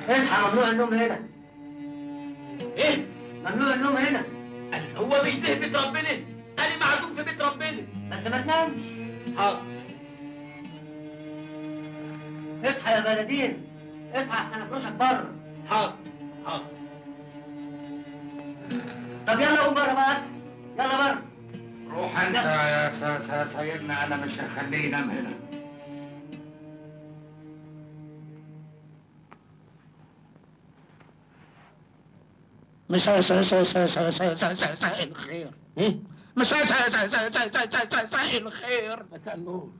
اصحى، ممنوع النوم هنا. ايه؟ ممنوع النوم هنا. هو مش ده بيت ربنا؟ انا معزوم في بيت ربنا. بس ما تنامش. حاضر. اصحى يا بلدين، اصحى احسن افرشك بره. حاضر حاضر. طب يلا قوم بره بقى، اصحى يلا بره. روح انت يا سيدنا، انا مش هخليه ينام هنا. مساء الخير. مساء الخير. مساء النور.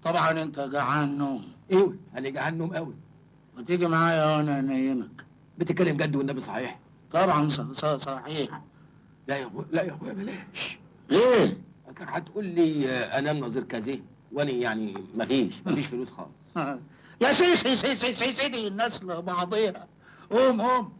طبعا انت جعان نوم. ايوه انا جعان نوم قوي. ما تيجي معايا وانا انيمك؟ بتتكلم جد والنبي صحيح؟ طبعا صحيح. لا يا اخويا، لا يا اخويا بلاش. ليه؟ كان هتقول لي انام نظير كذا وانا يعني مفيش فلوس خالص. يا سيدي الناس لبعضيها. قوم.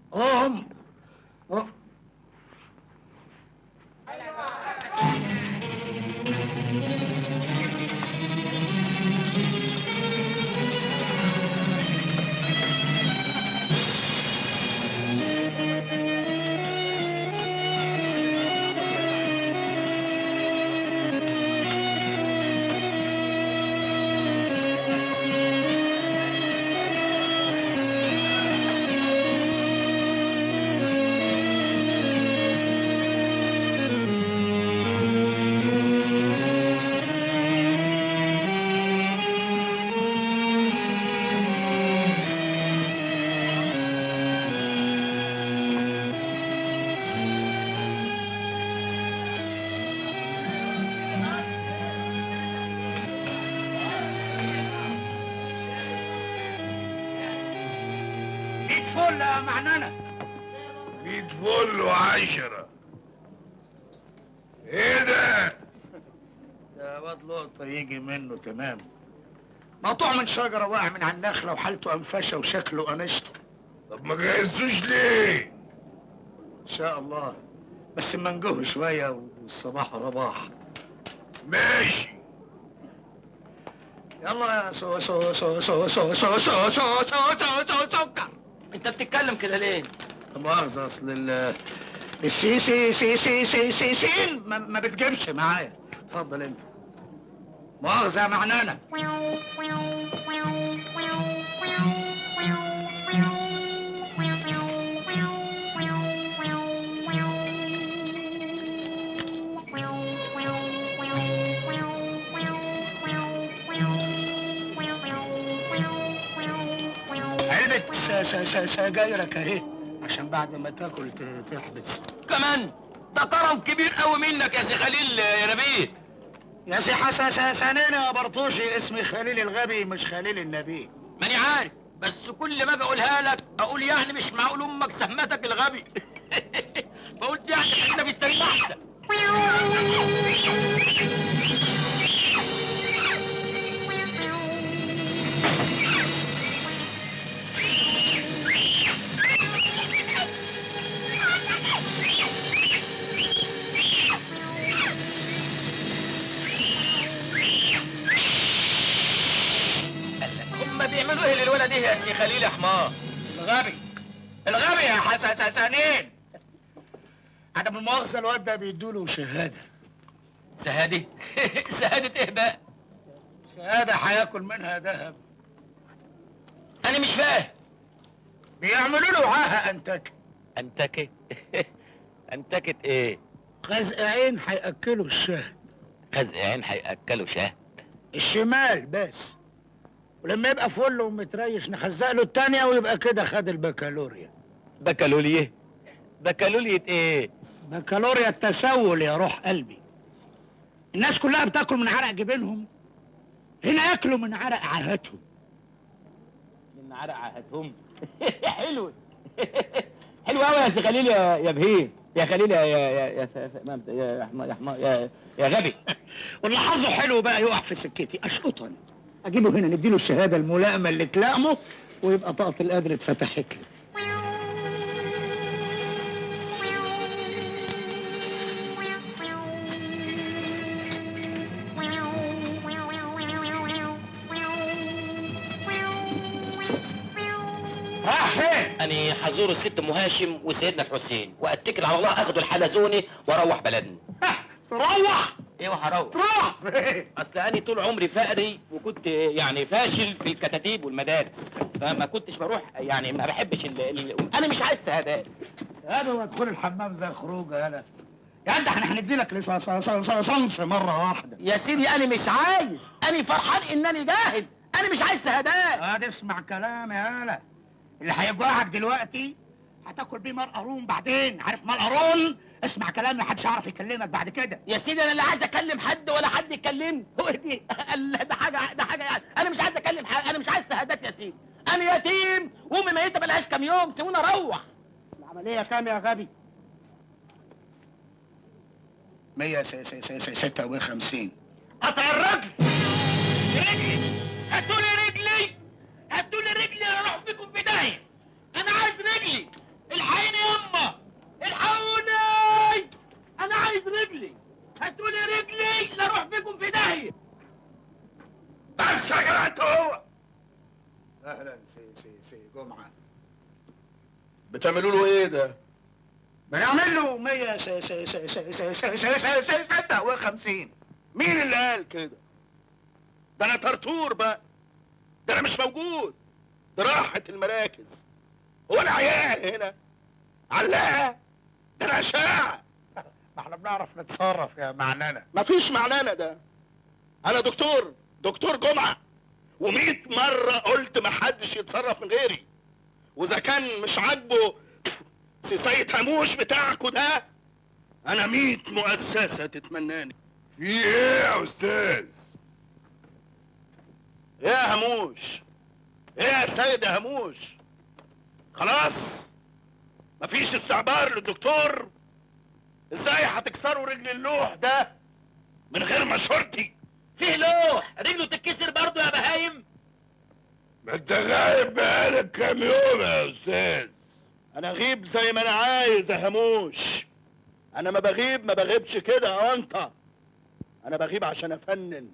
فل يا معننة. 100 فل و10. ايه ده؟ ده واد لقطة يجي منه تمام. مقطوع من شجرة، واقع من على النخلة، وحالته انفشة وشكله انشته. طب ما جهزتوش ليه؟ ان شاء الله، بس اما نجوه شوية والصباح رباح. ماشي. يلا يا سكر. انت بتتكلم كده ليه؟ مؤاخذة، اصل السين ما بتجيبش معايا. اتفضل انت. مؤاخذة يا معنانة. علبة سجايرك اهي، عشان بعد ما تاكل تحبس. كمان ده كرم كبير قوي منك يا سي خليل يا نبيل. يا سي حسنين يا برطوشي، اسمي خليل الغبي مش خليل النبي. ماني عارف، بس كل ما اجي اقولها لك اقول يعني مش معقول امك سمتك الغبي. فقلت يعني خلينا في السرير احسن. هما بيعملوا ايه للولد ايه يا سي خليل يا حمار؟ الغبي يا حسنين. عدم المؤاخذة، الواد ده بيدوله شهادة. شهادة؟ شهادة ايه بقى؟ شهادة هياكل منها ذهب. انا مش فاهم. بيعملوا له عاهة انتكة. انتكت؟ انتكت ايه؟ خزق عين هياكلوا الشهد. خزق عين هياكلوا شهد؟ الشمال بس، ولما يبقى فل ومتريش نخزق له التانية، ويبقى كده خد البكالوريا. بكالوريا؟ بكالوريا ايه؟ بكالوريا التسول يا روح قلبي. الناس كلها بتاكل من عرق جبينهم، هنا ياكلوا من عرق عاهاتهم. من عرق عاهاتهم؟ حلو. حلو قوي يا سي خليل يا بهيم، يا خليل يا غبي. واللي حظه حلو بقى يقع في سكتي اشقطه انا. اجيبه هنا نديله الشهاده الملائمه اللي تلائمه، ويبقى طاقه القدر اتفتحت له. راح فين أنا حزور الست أم هاشم وسيدنا الحسين وأتكل على الله أخدوا الحلزوني وأروح بلدنا. روح إيه وهروح؟ روح. أصل أنا طول عمري فقري وكنت يعني فاشل في الكتاتيب والمدارس، فما كنتش بروح يعني ما بحبش أنا مش عايز شهادات. هذا وادخل الحمام زي الخروج هذا. يا انت احنا هندي لك لصنص مره واحده. يا سيدي أنا مش عايز، أنا فرحان إنني جاهل، أنا مش عايز شهادات. تسمع كلامي يا هلا. اللي هيجوعك دلوقتي هتاكل بيه مال قارون بعدين. عارف مال قارون؟ اسمع كلامي، محدش يعرف يكلمك بعد كده. يا سيدي انا لا عايز اكلم حد ولا حد يكلمني. هو دي ده حاجه يعني. انا مش عايز اكلم حد، انا مش عايز شهادات يا سيدي. انا يتيم وامي ميته بقالهاش كام يوم، سيبوني اروح. العمليه كام يا غبي؟ 156. قطع الرجل. رجلي هاتولي رجلي، هاتولي رجلي انا اروح فيكم في داهيه. انا عايز رجلي، الحقيني يما، الحقوني، انا عايز رجلي، هاتولي رجلي لا اروح فيكم في داهيه. بس يا جماعه انت هو. اهلا سي جمعه. بتعملوا له ايه ده؟ بنعمل له 156. مين اللي قال كده؟ ده انا طرطور بقى، ده انا مش موجود، ده راحت المراكز. هو انا عيان هنا علاقه؟ ده انا اشاعه. ما احنا بنعرف نتصرف يا معنانا. مفيش معنانا ده. انا دكتور جمعه، و100 مره قلت محدش يتصرف من غيري. واذا كان مش عاجبه سيد هموش بتاعكوا ده، انا 100 مؤسسه تتمناني. في ايه يا استاذ؟ ايه يا هموش؟ ايه يا سيد يا هموش؟ خلاص مفيش استعبار للدكتور؟ ازاي هتكسروا رجل اللوح ده من غير مشورتي؟ فيه لوح رجله تتكسر برضه يا بهايم؟ ما انت غايب بقالك كام يوم يا استاذ. انا اغيب زي ما انا عايز يا هموش. انا ما بغيبش كده يا انت. انا بغيب عشان افنن،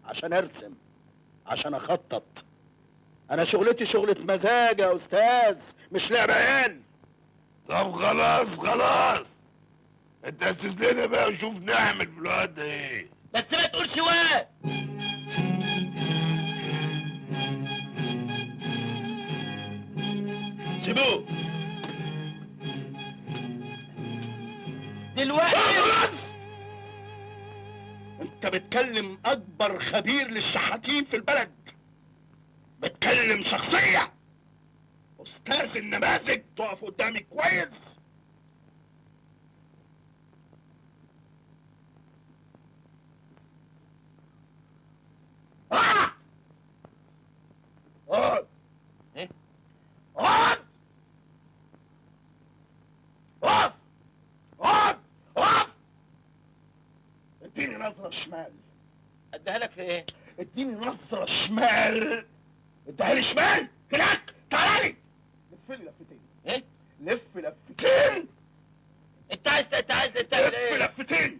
عشان ارسم، عشان اخطط. انا شغلتي شغلة مزاج يا استاذ، مش لعب عيال. طب خلاص انت استاذ لنا بقى وشوف نعمل في الوقت ده ايه. بس ما تقولش واد. سيبوه دلوقتي. خلاص. انت بتكلم اكبر خبير للشحاتين في البلد، بتكلم شخصية استاذ النماذج تقف قدامي كويس. اقعد ايه؟ اقعد اقف. اديني نظرة شمال. اديها لك في ايه؟ اديني نظرة شمال. اديها لي شمال هناك. تعالى لي لف لي لفتين. ايه؟ لف لفتين. انت عايز تعمل ايه؟ لف لفتين.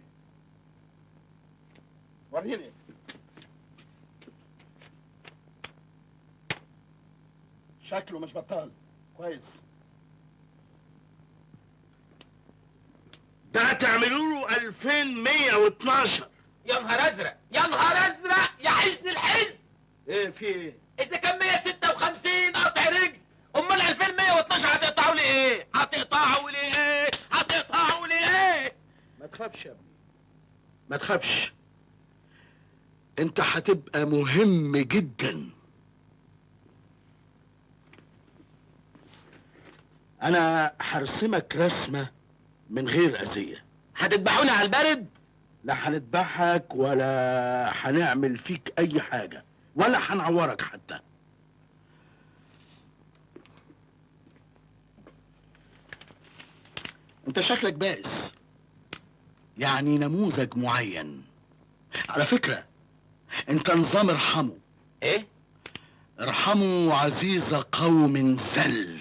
وريني. شكله مش بطال كويس. ده تعملوا له 2112. يا نهار ازرق، يا نهار ازرق يا حزن الحزن. ايه في ايه؟ اذا كان 156 قطع رجل، امال 2112 هتقطعوا لي ايه؟ هتقطعوا لي ايه؟ هتقطعوا لي ايه؟ ما تخافش يا ابني، ما تخافش. انت هتبقى مهم جدا. انا هرسمك رسمة من غير اذية. هتذبحوني على البرد؟ لا هنذبحك ولا هنعمل فيك اي حاجة ولا هنعورك حتى. انت شكلك بائس، يعني نموذج معين. على فكرة انت نظام ارحموا. ايه؟ ارحموا عزيز قوم زل.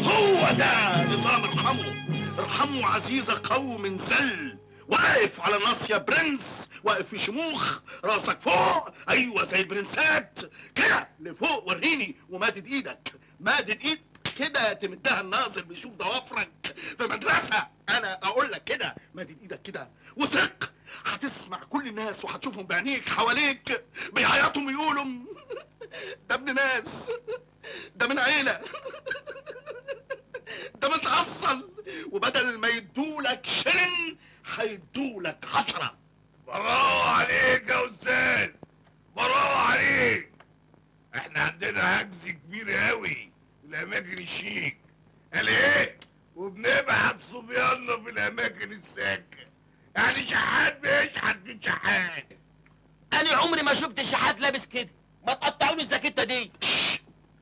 هو ده نظام ارحموا. ارحموا عزيز قوم زل واقف على النص يا برنس، واقف في شموخ، راسك فوق، ايوه زي البرنسات كده لفوق. وريني ومادد ايدك، مادد ايد كده تمدها الناظر بيشوف ضوافرك في مدرسه. انا اقول لك كده، مادد ايدك كده وثق، هتسمع كل الناس وهتشوفهم بعينيك حواليك بيعيطوا ويقولوا ده ابن ناس، ده من عيله، ده متأصل، وبدل ما يدولك شلن هيدولك 10. برافو عليك يا استاذ، برافو عليك. احنا عندنا عجز كبير قوي في الاماكن الشيك، قال ايه؟ وبنبعت صبياننا في الاماكن الساكنه، يعني شحات بيشحت من شحات. انا عمري ما شفت شحات لابس كده، ما تقطعوني الزاكيته دي.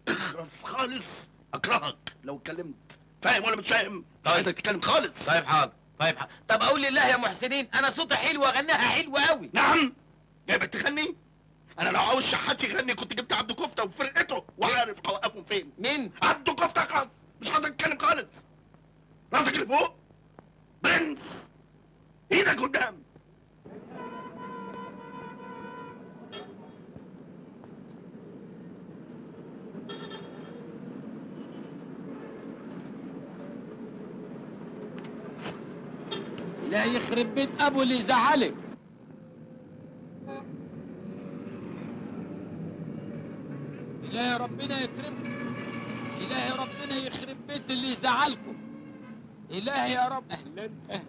اخرس خالص، اكرهك لو اتكلمت. فاهم ولا مش فاهم؟ طيب. عايزك تتكلم خالص. طيب حاضر، طيب حاضر. طب اقول لله يا محسنين، انا صوتي حلو واغنيها حلوه قوي. نعم، جايبك تغني؟ انا لو عاوز شحات يغني كنت جبت عبده كفته وفرقته وعارف هوقفهم فين. مين؟ عبده كفته خالص، مش عايزك تتكلم خالص. راسك اللي فوق، برنس، ايدك قدام. لا يخرب بيت ابو اللي زعلك. إلهي ربنا يكرمكم، إلهي ربنا يخرب بيت اللي يزعلكم. إلهي يا رب. أهلا أهلا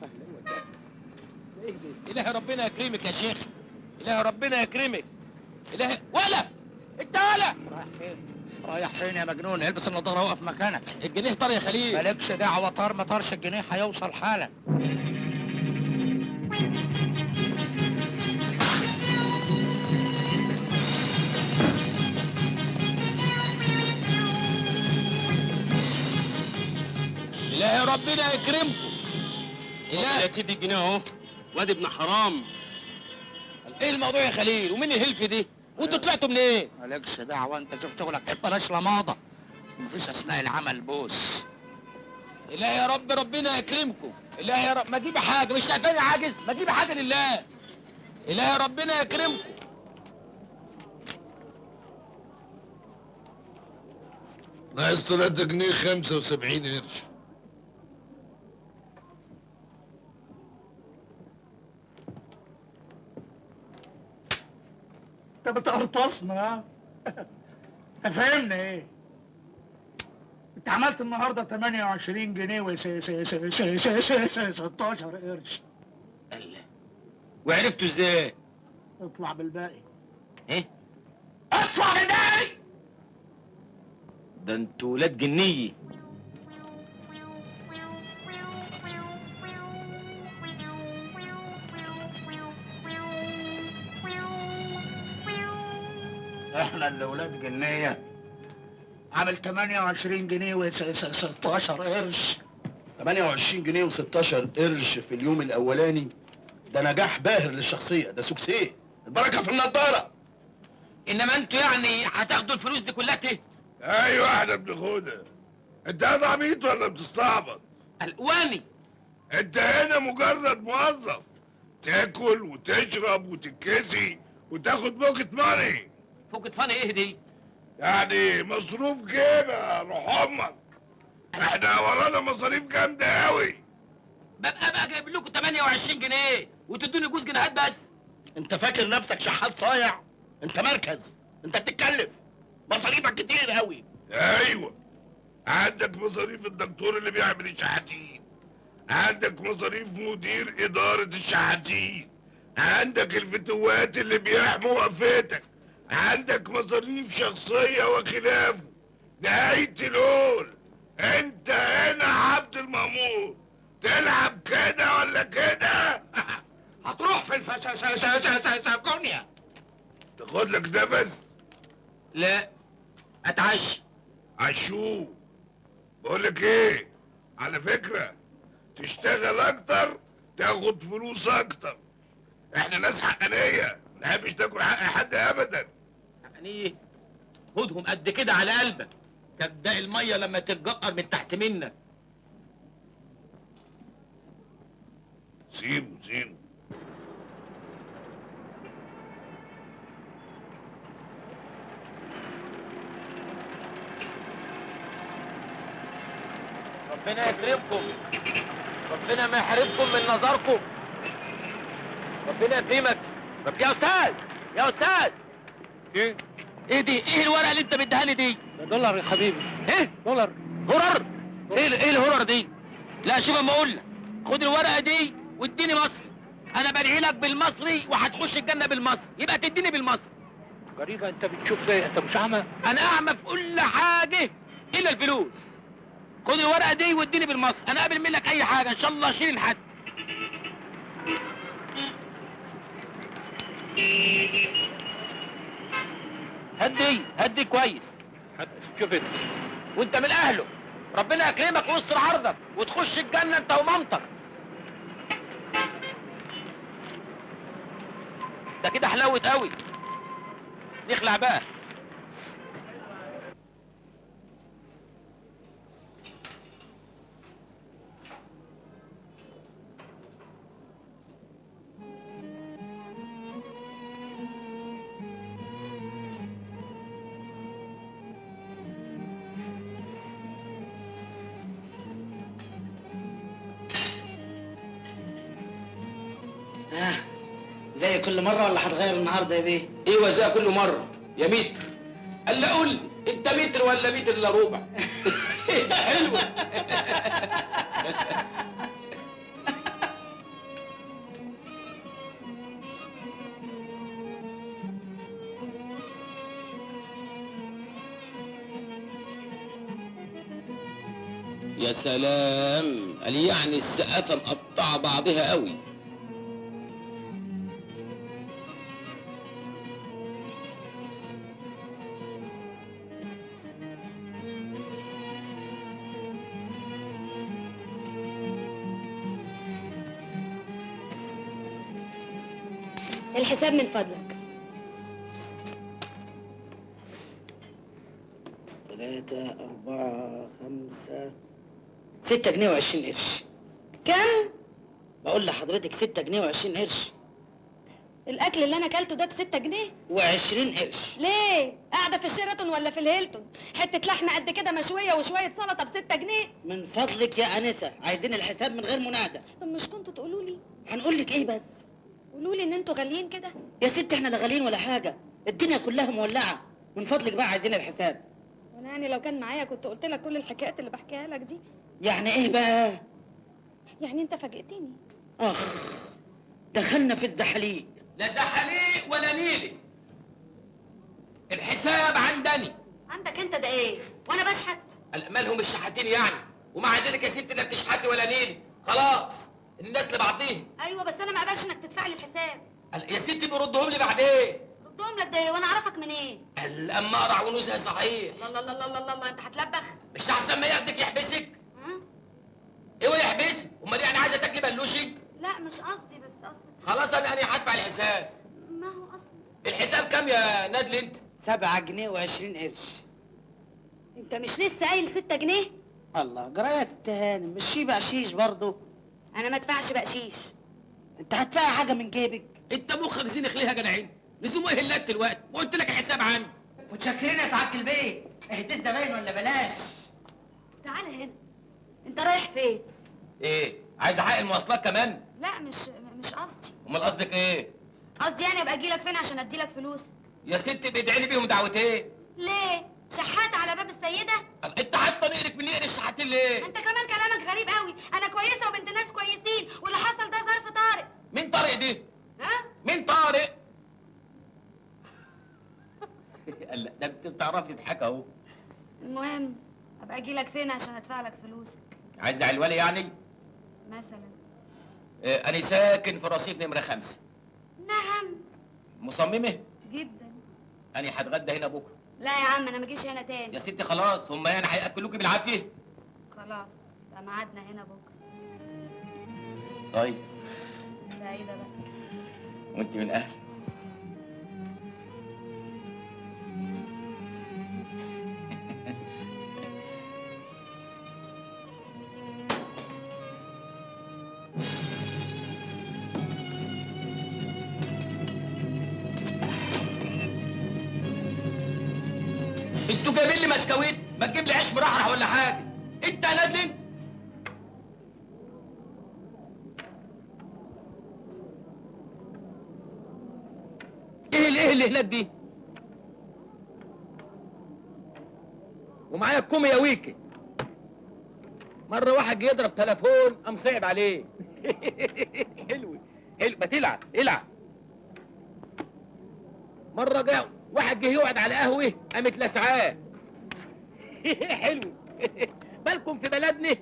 أهلا وسهلا. إيه ده؟ إلهي ربنا يكرمك يا شيخ، إلهي ربنا يكرمك. إلهي ولا أنت ولا رايح فين؟ رايح فين يا مجنون؟ البس النضاره وقف مكانك. الجنيه طار يا خليل. مالكش دعوه، طار ما طارش الجنيه هيوصل حالا. إلهي ربنا يكرمكم. إلهي يا سيدي الجنيه اهو، واد ابن حرام. إيه الموضوع يا خليل؟ ومين الهلف دي؟ وأنتوا طلعتوا منين؟ مالكش دعوه، انت شوف شغلك ايه، بلاش لماضه. مفيش اثناء العمل بوس. إلهي يا رب ربنا يكرمكم. إلهي يا رب ما تجيبي حاجة، مش شايفاني عاجز؟ ما تجيبي حاجة لله. إلهي ربنا يكرمكم. ناقص 3 جنيه 75 قرش. انت بتقرطصنا. فاهمني ايه؟ انت عملت النهارده 28 جنيه و 16 قرش. الله، وعرفتوا ازاي؟ اطلع بالباقي. ايه؟ اطلع بالباقي؟ ده انتوا ولاد جنيه. احنا اللي ولاد جنيه. عامل 28 جنيه و 16 قرش. 28 جنيه و16 قرش في اليوم الاولاني، ده نجاح باهر للشخصيه، ده سوكسيه، البركه في النضاره. انما انتوا يعني هتاخدوا الفلوس دي كلها ته؟ ايوه احنا بناخدها. انت انا عبيط ولا بتستعبط؟ الواني. انت هنا مجرد موظف، تاكل وتشرب وتتكسي وتاخد بوكت ماني، فوق فاني ايه دي؟ يعني مصروف جيبه روح امك. احنا ورانا مصاريف جامده قوي. ببقى بقى جايب لكم 28 جنيه وتدوني جوز جنيهات بس. انت فاكر نفسك شحات صايع؟ انت مركز، انت بتتكلف، مصاريفك كتير قوي. ايوه، عندك مصاريف الدكتور اللي بيعمل الشحاتين، عندك مصاريف مدير اداره الشحاتين، عندك الفتوات اللي بيحموا وقفتك، عندك مصاريف شخصيه وخلافه. نهايه الهول، انت هنا عبد المأمور، تلعب كده ولا كده؟ هتروح في الفساسكونيا. تاخد لك نفس. لا اتعشى. عشوه. بقول لك ايه، على فكره تشتغل اكتر تاخد فلوس اكتر. احنا ناس حقانيه، ما نحبش تاكل حق حد ابدا. يعني ايه؟ خدهم قد كده على قلبك، كبداء الميه لما تتجقر من تحت منك. سيبه سيبه. ربنا يكرمكم، ربنا ما يحرمكم من نظركم، ربنا يكرمك. طب يا استاذ، يا استاذ، ايه دي؟ ايه الورقه اللي انت مديها لي دي؟ دولار يا حبيبي. ايه؟ دولار. هرر؟ ايه الهرر دي؟ لا شوف اما اقول لك، خد الورقه دي واديني مصري، انا بدعي لك بالمصري وهتخش الجنه بالمصري، يبقى تديني بالمصري. غريبة، انت بتشوف زي انت مش اعمى؟ انا اعمى في كل حاجه الا الفلوس. خد الورقه دي واديني بالمصري، انا قابل منك اي حاجه ان شاء الله اشيل حد. هدي كويس. شوف انت. وانت من اهله، ربنا يكرمك ويستر عرضك وتخش الجنه انت ومامتك. ده كده حلاوه قوي. نخلع بقى. زي كل مرة ولا هتغير النهارده يا بيه؟ ايوه زي كل مره يا متر. قال قول لي انت متر ولا متر الا ربع؟ حلوه. يا سلام، قال يعني السقافه مقطعه بعضها قوي. الحساب من فضلك. 3 4 5 6 جنيه و20 قرش. كم؟ بقول لحضرتك 6 جنيه و20 قرش. الاكل اللي انا اكلته ده ب6 جنيه؟ و20 قرش. ليه؟ قاعده في الشيراتون ولا في الهيلتون؟ حته لحمه قد كده مشويه وشويه سلطه ب6 جنيه؟ من فضلك يا انسه، عايزين الحساب من غير منادى. طب مش كنتوا تقولوا لي؟ هنقول لك ايه بس؟ قولوا لي ان انتوا غاليين كده. يا ست احنا لا غاليين ولا حاجه، الدنيا كلها مولعه. من فضلك بقى عايزين الحساب. وانا يعني لو كان معايا كنت قلت لك كل الحكايات اللي بحكيها لك دي. يعني ايه بقى؟ يعني انت فاجئتني. اخ، دخلنا في الدحليق. لا ده حليق ولا نيلي، الحساب عندني. عندك انت ده ايه؟ وانا بشحت؟ مالهم الشحاتين يعني؟ ومع ذلك يا ست لا بتشحتي ولا نيلي، خلاص الناس لبعضيهم. ايوه بس انا ما اقبلش انك تدفع لي الحساب. يا ستي بيردهم لي بعدين. ردهم لك ده ايه وانا اعرفك منين؟ اما اقرع ونزهه صحيح. الله الله الله الله الله، انت هتلبخ؟ مش احسن ما ياخدك يحبسك؟ ها؟ ايوه يحبسك، امال يعني عايزه تاكلي بلوشي؟ لا مش قصدي، بس قصدي خلاص انا هدفع الحساب. ما هو قصدي. الحساب كام يا نادل انت؟ 7 جنيه و20 قرش. انت مش لسه قايل 6 جنيه؟ الله، جرايه يا ست هانم، مش شي بقشيش برضه؟ انا ما ادفعش بقشيش. انت هتدفعي حاجه من جيبك؟ انت مخك زينخ ليه يا جدعين؟ لزوم ايه هلات دلوقتي؟ وقلت لك الحساب عندي. متشكرين يا سعاده البيت. اهديت زباين ولا بلاش؟ تعالى هنا. انت رايح فين؟ ايه؟ عايز حق المواصلات كمان؟ لا مش قصدي. امال قصدك ايه؟ قصدي يعني ابقى اجي لك فين عشان ادي لك فلوس؟ يا ستي بيدعي لي بيهم دعوتين. ليه؟ شحات على باب السيده؟ انت حاطه نقرك من نقر الشحاتين ليه؟ انت كمان كلامك غريب قوي. انا كويسه وبنت ناس كويسين، واللي حصل ده ظرف طارئ. مين طارق دي؟ ها؟ مين طارق؟ لا ده انت بتعرفي تضحك اهو. المهم ابقى اجي لك فين عشان ادفع لك فلوسك؟ عايز علوالي يعني؟ مثلا. انا ساكن في رصيف نمره 5. نعم. مصممه؟ جدا. انا هتغدى هنا بكره. لا يا عم انا ما اجيش هنا تاني. يا ستي خلاص، هم يعني هياكلوكي بالعافيه؟ خلاص يبقى ميعادنا هنا بكره. طيب. سعيده بقى. وانت من اهل. انتوا جايبين لي مسكويت؟ ما تجيب لي عيش مرحرح ولا حاجه. انت يا نادل انت. ايه اللي هناك دي؟ ومعايا الكومي يا ويكي. مرة واحد جه يضرب تليفون قام صعب عليه. حلو ما تلعب العب. مرة جه واحد جه يقعد على قهوة قامت لسعاه. حلو. بالكم في بلدنا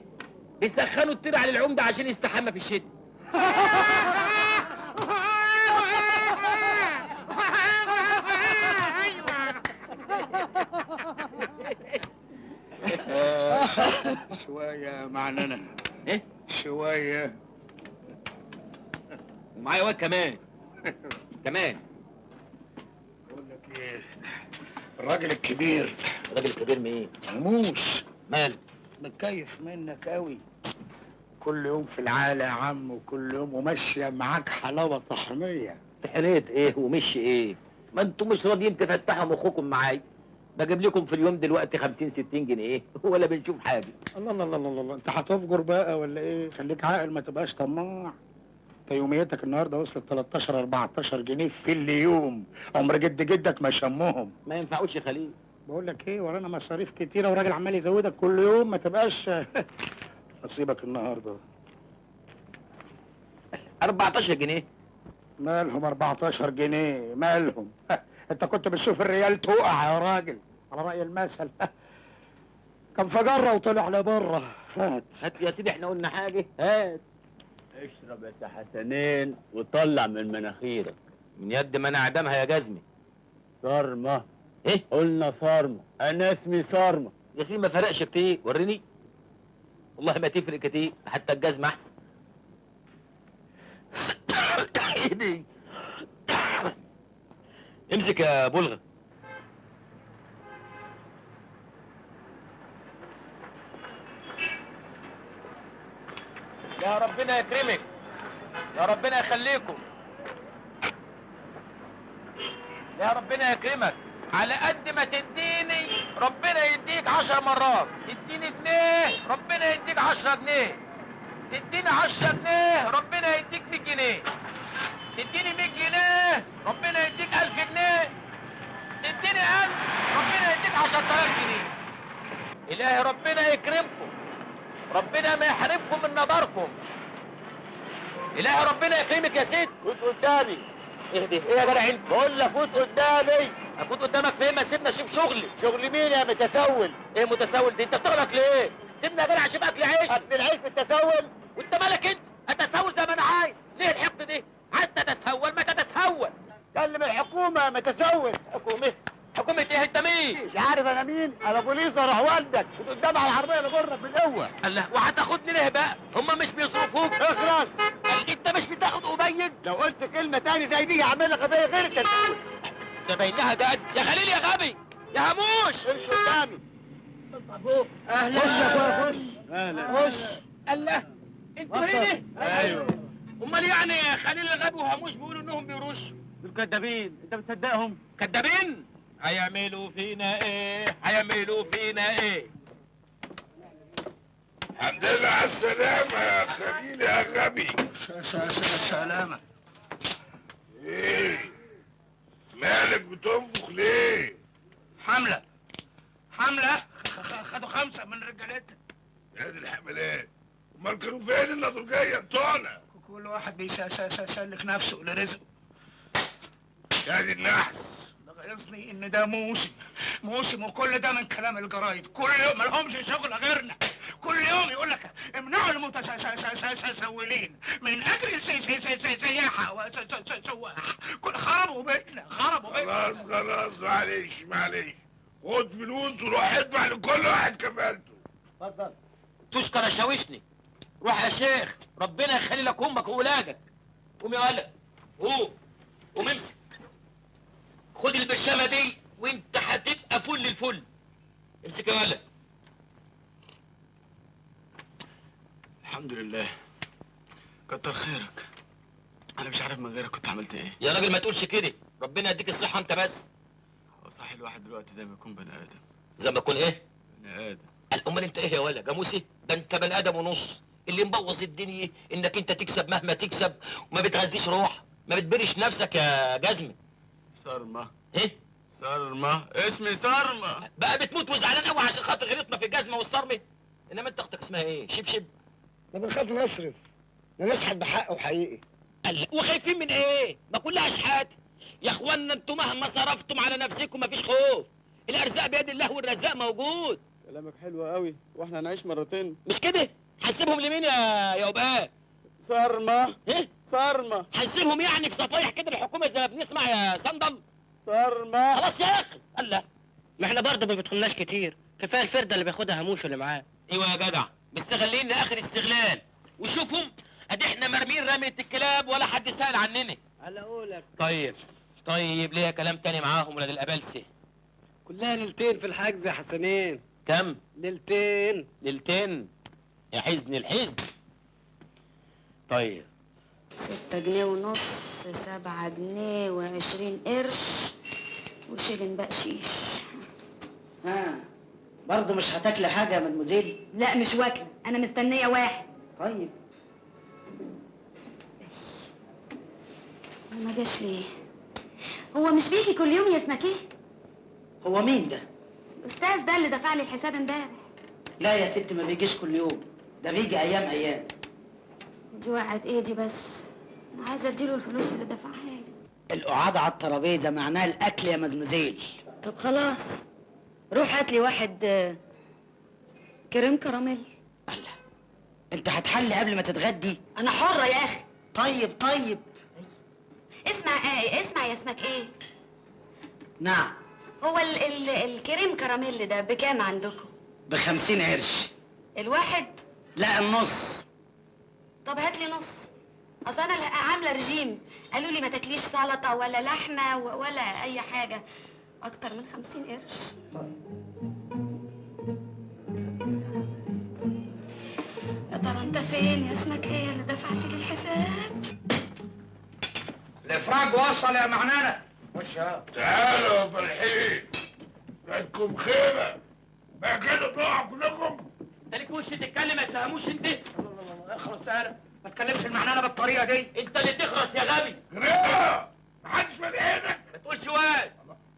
بيسخنوا الطير على العمدة عشان يستحمى في الشتاء. شوية معننا. ايه؟ شوية. ومعايا واد كمان. كمان. بقول لك ايه، الراجل الكبير. الراجل الكبير مين؟ هموش. مال؟ متكيف منك قوي. كل يوم في العالة يا عم، وكل يوم وماشية معاك حلاوة طحنية. طحنية ايه ومشي ايه؟ ما انتوا مش راضيين تفتحوا مخكم معايا. بجيب لكم في اليوم دلوقتي 50 60 جنيه ولا بنشوف حاجه. الله الله الله الله الله، انت هتفجر بقى ولا ايه؟ خليك عاقل ما تبقاش طماع. انت يوميتك النهارده وصلت 13 14 جنيه في اليوم، عمر جدك ما شمهم. ما ينفعوش يا خليل. بقول لك ايه، ورانا مصاريف كتيره وراجل عمال يزودك كل يوم، ما تبقاش. نصيبك النهارده 14 جنيه. مالهم 14 جنيه مالهم؟ انت كنت بتشوف الريال تقع يا راجل، على رأي المثل. كان فجرة وطلع لبره. هات هات يا سيدي، احنا قلنا حاجه؟ هات. اشرب يا حسنين وطلع من مناخيرك. من يد ما انا اعدمها يا جزمي. صارمة. ايه؟ قلنا صارمة، انا اسمي صارمة. يا سيدي ما فرقش كتير، وريني. والله ما تفرق كتير، حتى الجزمه احسن. ايدي. امسك يا بلغة. يا ربنا يكرمك، يا ربنا يخليكم، يا ربنا يكرمك. على قد ما تديني ربنا يديك 10 مرات. تديني جنيه ربنا يديك 10 جنيه. تديني 10 جنيه ربنا يديك 100 جنيه. تديني 100 جنيه ربنا يديك 1000 جنيه. تديني 1000 ربنا يديك 10000 جنيه. إلهي ربنا يكرمكم، ربنا ما يحرمكم من نظركم. إلهي ربنا يكرمك يا سيدي. فوت قدامي. اهدي، ايه يا جدع انت؟ بقول لك فوت قدامي. افوت قدامك فين؟ ما سيبنا اشوف شغلي. شغل مين يا متسول؟ ايه متسول دي؟ انت بتغلط ليه؟ سيبنا يا جدع اشوف اكل عيش. اكل العيش بالتسول؟ وانت مالك انت؟ اتسول زي ما انا عايز. ليه الحقد دي؟ عايز تتسول ما تتسول. كلم الحكومة يا متسول. حكومة؟ حكومة ايه؟ انت مين؟ مش عارف انا مين؟ انا بوليس اروح والدك. فوت قدام على العربية اللي جرك بالقوة. الله، وهتاخدني ليه بقى؟ هم مش بيصرفوك؟ اخرس. قال انت مش بتاخد قبيل؟ لو قلت كلمة تاني زي دي هعمل لك قضية غير التسول. ده باينها جد. يا خليل يا غبي يا هموش. امشي قدامي. اهلا. خش يا اخويا خش. خش. الله، انتوا هنا؟ ايوه. امال يعني خليل الغبي وهموش بيقولوا انهم بيرشوا؟ دول كدابين، انت بتصدقهم؟ كدابين؟ هيعملوا فينا ايه؟ هيعملوا فينا ايه؟ الحمد لله على السلامة يا خليل يا غبي. سلامة. ايه؟ مالك بتنفخ ليه؟ حملة خدوا 5 من رجالتنا. يا دي الحملات. امال كانوا فين النضرجية بتوعنا؟ كل واحد بيسلك نفسه لرزقه. يا دي النحس. ده غيظني ان ده موسم وكل ده من كلام الجرايد. كل يوم مالهمش شغل غيرنا. كل يوم يقول لك امنعوا المتسولين من اجل السياحه وسواح. خربوا بيتنا. خلاص معلش. خد فلوس وروح ادفع لكل واحد كفالته. اتفضل. تشكر شاوشني. روح يا شيخ، ربنا يخلي لك امك واولادك. قوم يا ولد، قوم امسك. خد البرشامه دي وانت هتبقى فل الفل. امسك يا ولد. الحمد لله، كتر خيرك. انا مش عارف من غيرك كنت عملت ايه. يا راجل ما تقولش كده، ربنا يديك الصحه انت بس. هو صحيح الواحد دلوقتي زي ما يكون بني ادم. زي ما اكون ايه؟ بني ادم. امال انت ايه يا ولا جاموسي؟ ده انت بني ادم ونص. اللي مبوظ الدنيا انك انت تكسب مهما تكسب وما بتغذيش روح، ما بتبرش نفسك يا جزمه. صرمة. ايه؟ صرمة، اسمي صرمة. بقى بتموت وزعلان قوي عشان خاطر غلطنا في الجزمه والصرمه. انما انت اختك اسمها ايه؟ شبشب؟ ما بنخاف نصرف، نسحب بحقه حقيقي. قال وخايفين من ايه؟ ما كلها اشحات. يا اخوانا انتوا مهما صرفتم على نفسكم مفيش خوف. الارزاق بيد الله والرزاق موجود. كلامك حلو قوي، واحنا هنعيش مرتين. مش كده؟ هنسيبهم لمين يا وباء؟ صرمة. ايه؟ صرمة. هنسيبهم يعني في صفايح كده الحكومه زي ما بنسمع يا صندل؟ صرمة. خلاص يا اخي. الله. ما احنا برضه ما بيدخلناش كتير، كفايه الفرده اللي بياخدها هموش اللي معاه. ايوه يا جدع، مستغلين لاخر استغلال. وشوفهم ادي احنا مرمين رمية الكلاب ولا حد سأل عننا. على قولك. طيب ليه كلام تاني معاهم ولاد الابلسه؟ كلها ليلتين في الحجز يا حسنين. كم؟ ليلتين. ليلتين يا حزن الحزن. طيب 6 جنيه ونص، 7 جنيه و20 قرش وشيلن بقشيش. ها برضه مش هتاكلي حاجه يا مدموزيل؟ لا مش واكله، انا مستنيه واحد. طيب ما جاش ليه؟ هو مش بيجي كل يوم يا اسمك ايه؟ هو مين ده؟ الاستاذ ده اللي دفع لي الحساب امبارح. لا يا ست، ما بيجيش كل يوم، ده بيجي ايام ايام. دي وقعت ايدي بس، انا عايزه اديله الفلوس اللي دفعها لي. القعاد على الترابيزه معناها الاكل يا مزمزيل. طب خلاص، روح هات لي واحد كريم كراميل. الله، انت هتحلي قبل ما تتغدي؟ انا حره يا اخي. طيب. اسمع يا اسمك ايه؟ نعم. هو الكريم كراميل ده بكام عندكم؟ ب50 قرش. الواحد؟ لا النص. طب هات لي نص، اصل انا عامله رجيم، قالوا لي ما تاكليش سلطه ولا لحمه ولا اي حاجه اكتر من 50 قرش. يا ترى انت فين يا اسمك ايه اللي دفعت لي الحساب؟ الافراج وصل يا معنانة. خش يا تعالوا يا فرحين، عندكم خيمة بقى كده تقعوا كلكم. انت ليك وش تتكلم ما تفهموش انت؟ اخرس يالا، ما تكلمش المعنانة بالطريقة دي. انت اللي تخرس يا غبي. غريبة محدش مالي عينك. ما تقولش واد.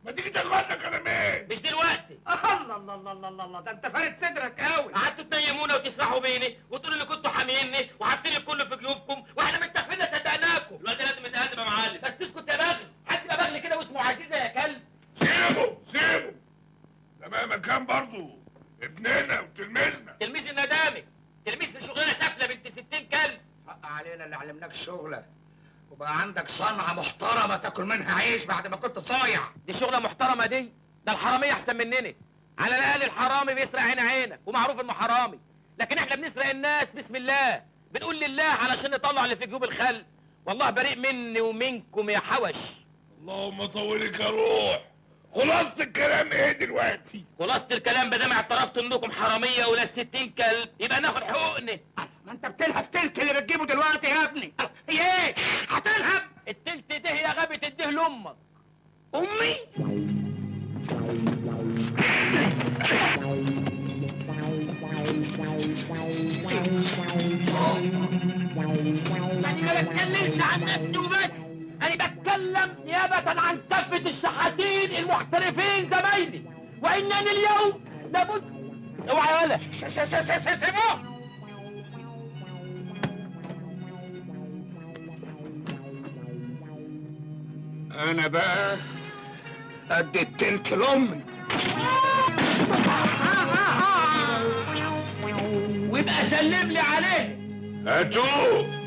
ما تيجي تاخدنا كلامين. مش دلوقتي. الله، ده انت فارد صدرك قوي. قعدتوا تنيمونا وتسرحوا بيني وتقولوا اللي كنتوا حاميني وحاطين الكل في جيوبكم واحنا متكفينا صدقناكم. الواد ده لازم يتهدم يا معلم. بس اسكت يا بغل، حد يبقى بغل كده واسمه عزيزه يا كلب. سيبه ده مهما كان برضه ابننا وتلميذنا. تلميذ الندامي، تلميذ في شغلانه سافله بنت 60 كلب. حق علينا اللي علمناك الشغلة، وبقى عندك صنعة محترمة تاكل منها عيش بعد ما كنت صايع. دي شغله محترمه دي، ده الحراميه احسن مننا. على الاقل الحرامي بيسرق عينك ومعروف انه حرامي، لكن احنا بنسرق الناس بسم الله، بنقول لله علشان نطلع اللي في جيوب الخلق. والله بريء مني ومنكم يا حوش. اللهم طولك يا روح. خلاصة الكلام ايه دلوقتي؟ خلاصة الكلام بدام اعترفتوا انكم حراميه ولا 60 كلب يبقى ناخد حقوقنا. ما انت بتلهب تلت اللي بتجيبه دلوقتي يا ابني. هي ايه؟ هتلهب؟ التلت ده يا غبي تديه لامك. امي؟ يعني ما بتكلمش عن نفسي وبس، انا بتكلم نيابة عن كافة الشحاتين المحترفين زمايلي، وانني اليوم لابد. اوعى يا ولا سيبوه. انا بقى ادي التلت لامي. ويبقى سلم لي عليه. هاتوه.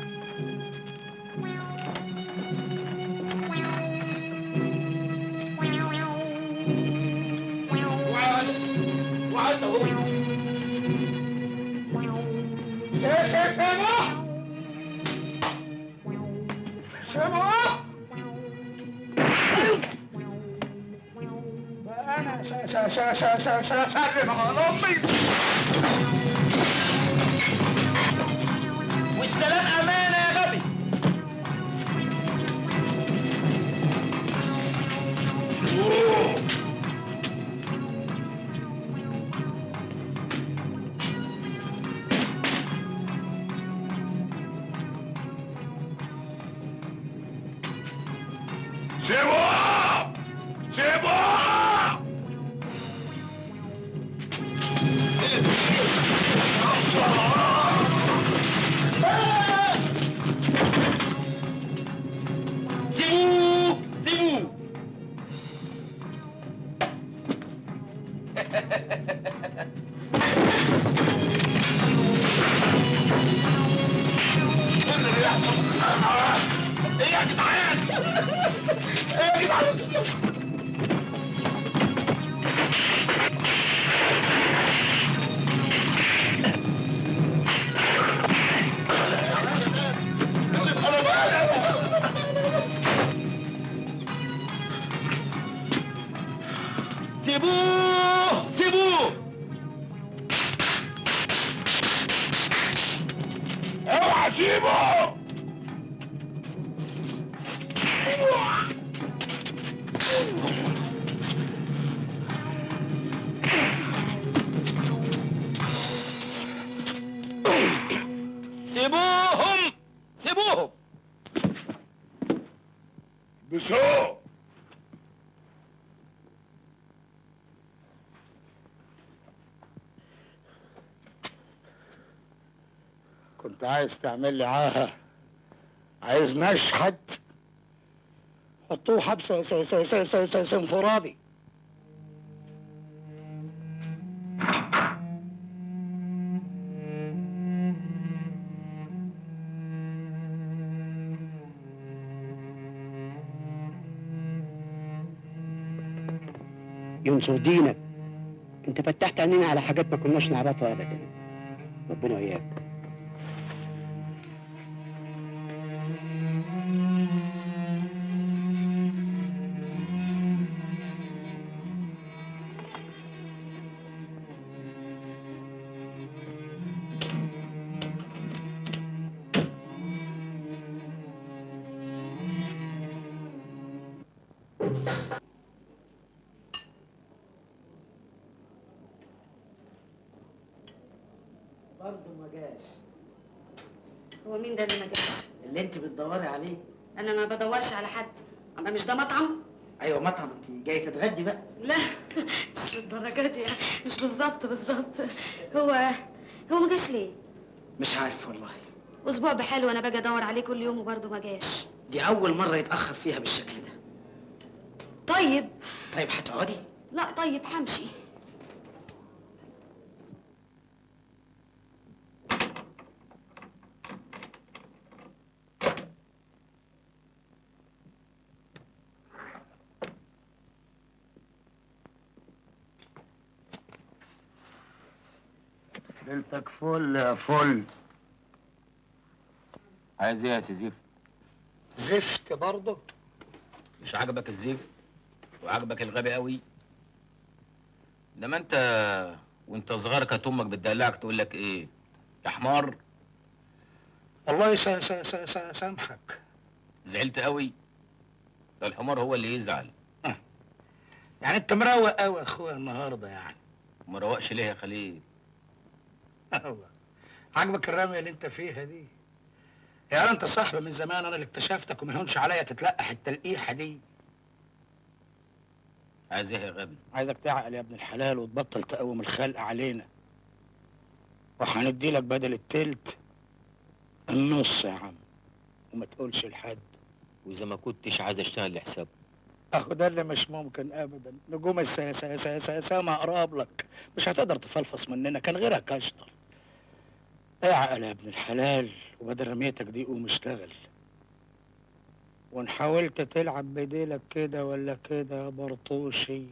وعد اهو. سيبوه. انا سلم على امي. والسلام امانه يا غبي. سيبوه سيبوه سيبوه سيبوه. ايه يا جدعان؟ ايه يا جدعان؟ سيبوه سيبوه. اوعى سيبه. سيبوهم سيبوهم. بسوق. كنت عايز تعمل لي عاهة، عايز نشحت، حطوه حبس انفرادي. ينصر دينك، انت فتحت عينينا على حاجات ما كناش نعرفها ابدا. ربنا وياك. برضه ما جاش. هو مين ده اللي ما جاش؟ اللي انت بتدوري عليه. انا ما بدورش على حد. اما مش ده مطعم؟ ايوه مطعم، انت جاي تتغدي بقى. لا مش للدرجه دي يعني. مش بالظبط. هو ما جاش ليه؟ مش عارف والله. اسبوع بحاله وانا باجي ادور عليه كل يوم وبرضه ما جاش. دي اول مره يتاخر فيها بالشكل ده. طيب هتقعدي؟ لا طيب همشي. ليلتك فل يا فل. عايز ايه يا سي زيف؟ زفت برضه. مش عاجبك الزيف وعاجبك الغبي قوي؟ انما انت وانت صغير كانت امك بتدلعك تقول لك ايه؟ يا حمار. الله سامحك. زعلت قوي؟ ده الحمار هو اللي يزعل. يعني انت مروق قوي يا اخويا النهارده يعني. ما روقش ليه يا خليل؟ الله. عاجبك الرمية اللي انت فيها دي؟ يا انت صاحبي من زمان، انا اللي اكتشفتك وما يهونش عليا تتلقح التلقيحه دي. عايز ايه يا غبي؟ عايزك تعقل يا ابن الحلال وتبطل تقوم الخلق علينا. وهندي لك بدل التلت النص يا عم، وما تقولش لحد. واذا ما كنتش عايز اشتغل لحسابه؟ اهو ده اللي مش ممكن ابدا. نجوم السما اقرب لك، مش هتقدر تفلفص مننا، كان غيرك اشطر. اعقل يا ابن الحلال، وبدل رميتك دي قوم اشتغل. وان حاولت تلعب بديلك كده ولا كده يا برطوشي،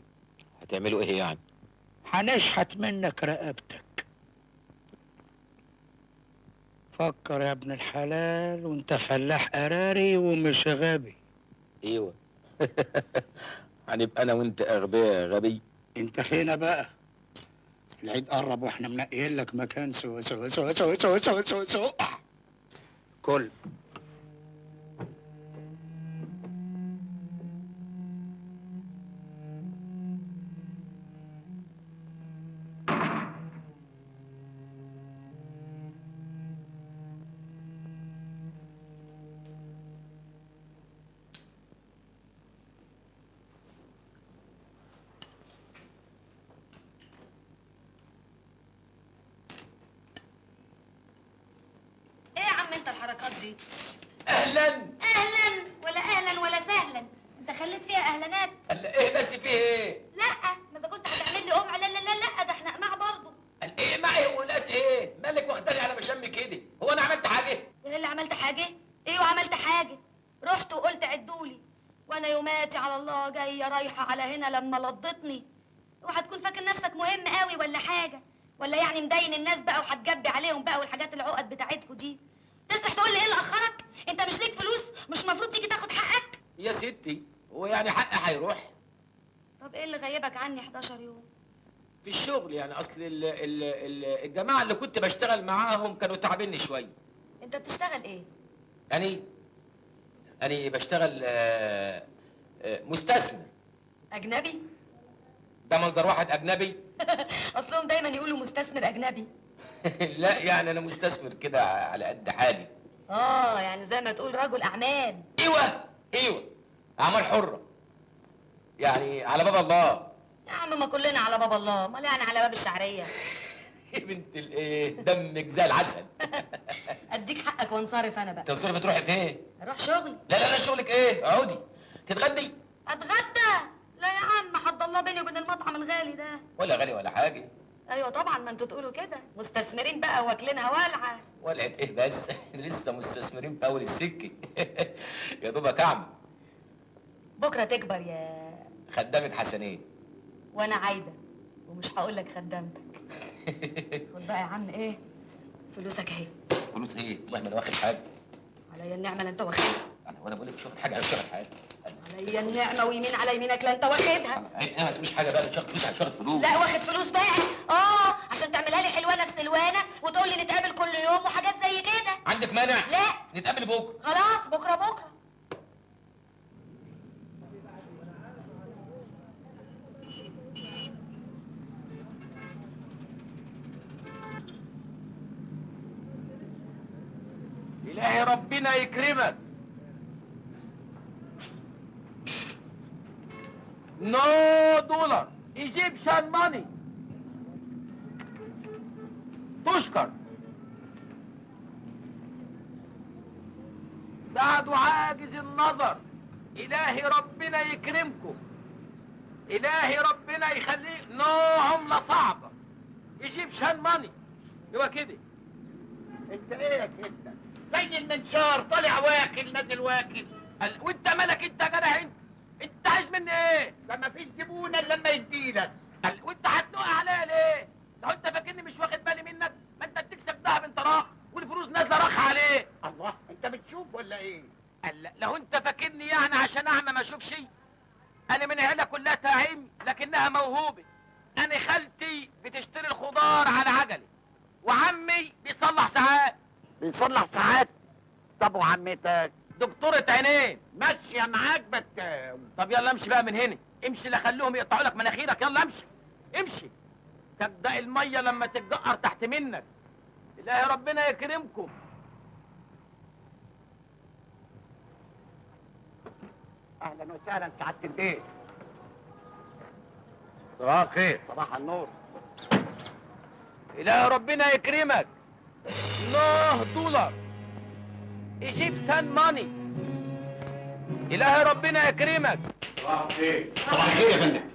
هتعملوا ايه يعني؟ هنشحت منك رقبتك. فكر يا ابن الحلال، وانت فلاح قراري ومش غبي. ايوه. هنبقى انا وانت اغبياء يا غبي. انت هنا بقى، العيد قرب واحنا منقيين لك مكان سو. كل انت الحركات دي؟ اهلا. اهلا ولا اهلا ولا سهلا، انت خليت فيها اهلانات. قال ايه بس فيه ايه؟ لا ما اذا كنت هتعمل لي قمع، لا لا لا لا، ده احنا قماع برضه. قال ايه معي وناس ايه؟ مالك واخداني على مشامي كده؟ هو انا عملت حاجه؟ ايه اللي عملت حاجه؟ ايوه عملت حاجه. رحت وقلت عدولي، وانا يوماتي على الله جايه رايحه على هنا لما لضتني. اوعى تكون فاكر نفسك مهم قوي ولا حاجه، ولا يعني مدين الناس بقى وهتجبي عليهم بقى والحاجات العقد بتاعتكوا دي. تصلح تقول لي ايه اللي اخرك؟ انت مش ليك فلوس؟ مش المفروض تيجي تاخد حقك؟ يا ستي هو يعني حقي هيروح؟ طب ايه اللي غيبك عني 11 يوم؟ في الشغل يعني، اصل الجماعه اللي كنت بشتغل معاهم كانوا تعبيني شويه. انت بتشتغل ايه؟ أنا بشتغل مستثمر. اجنبي؟ ده منظر واحد أجنبي؟ اصلهم دايما يقولوا مستثمر اجنبي. لا يعني أنا مستثمر كده على قد حالي. يعني زي ما تقول رجل اعمال. ايوه أعمال حرة، يعني على باب الله. يا عم ما كلنا على باب الله، امال يعني على باب الشعريه. يا بنت الايه، دمك زي العسل. اديك حقك وانصرف انا بقى. تنصرفي تروحي فين؟ اروح شغلي. لا شغلك ايه؟ اقعدي تتغدي. اتغدى؟ لا يا عم، حد الله بيني وبين المطعم الغالي ده. ولا غالي ولا حاجه. ايوه طبعا، ما انتوا تقولوا كده، مستثمرين بقى واكلينها والعه. ولعت ايه بس؟ احنا لسه مستثمرين في اول السكه. يا دوبك اعمل. بكره تكبر يا خدامك حسنين. وانا عايده ومش هقول لك خدامتك. خد بقى يا عم ايه فلوسك اهي. فلوس ايه؟ والله ما انا واخد حاجه. عليا النعمه لا انت واخدها. وانا بقول لك مش واخد حاجه، انا مش واخد حاجه. عليا النعمه ويمين على يمينك لا انت واخدها. ايه ما تقوليش حاجه بقى، مش واخد فلوس، مش واخد فلوس. لا واخد فلوس بقى. عشان تعملها لي حلوانه في سلوانه وتقول لي نتقابل كل يوم وحاجات زي كده. عندك مانع؟ لا نتقابل بكره. خلاص بكره. إلهي ربنا يكرمك. نو دولار ايجيبشن ماني. تشكر. سعد عاجز النظر. إلهي ربنا يكرمكم. إلهي ربنا يخليه. نو عملة صعبة. ايجيبشن ماني. هو كده. انت ايه يا ستة؟ زي المنشار طالع واكل نازل واكل. وانت مالك انت يا جدع انت عايز مني ايه؟ لما فيش زبونه الا لما يديلك. وانت هتنق عليا ليه؟ لو انت فاكرني مش واخد بالي منك، ما انت بتكسب دهب انت راخ والفلوس نازله راخ عليه. الله، انت بتشوف ولا ايه؟ لو انت فاكرني يعني عشان اعمى ما اشوفش. انا من عيله كلها تعيم لكنها موهوبه. انا خالتي بتشتري الخضار على عجله، وعمي بيصلح ساعات. بيصلح ساعات؟ طب وعمتك؟ دكتورة عينين. ماشيه معاك بس. طب يلا امشي بقى من هنا، امشي لا خليهم يقطعوا لك مناخيرك، يلا امشي. تبدأ المية لما تتجقر تحت منك. إلهي ربنا يكرمكم. اهلا وسهلا سعاده البيت. صباح الخير. صباح النور. إلهي ربنا يكرمك. نو دولار ايجيبشن ماني. إلهي ربنا يكرمك. صباح الخير. صباح الخير يا فندم.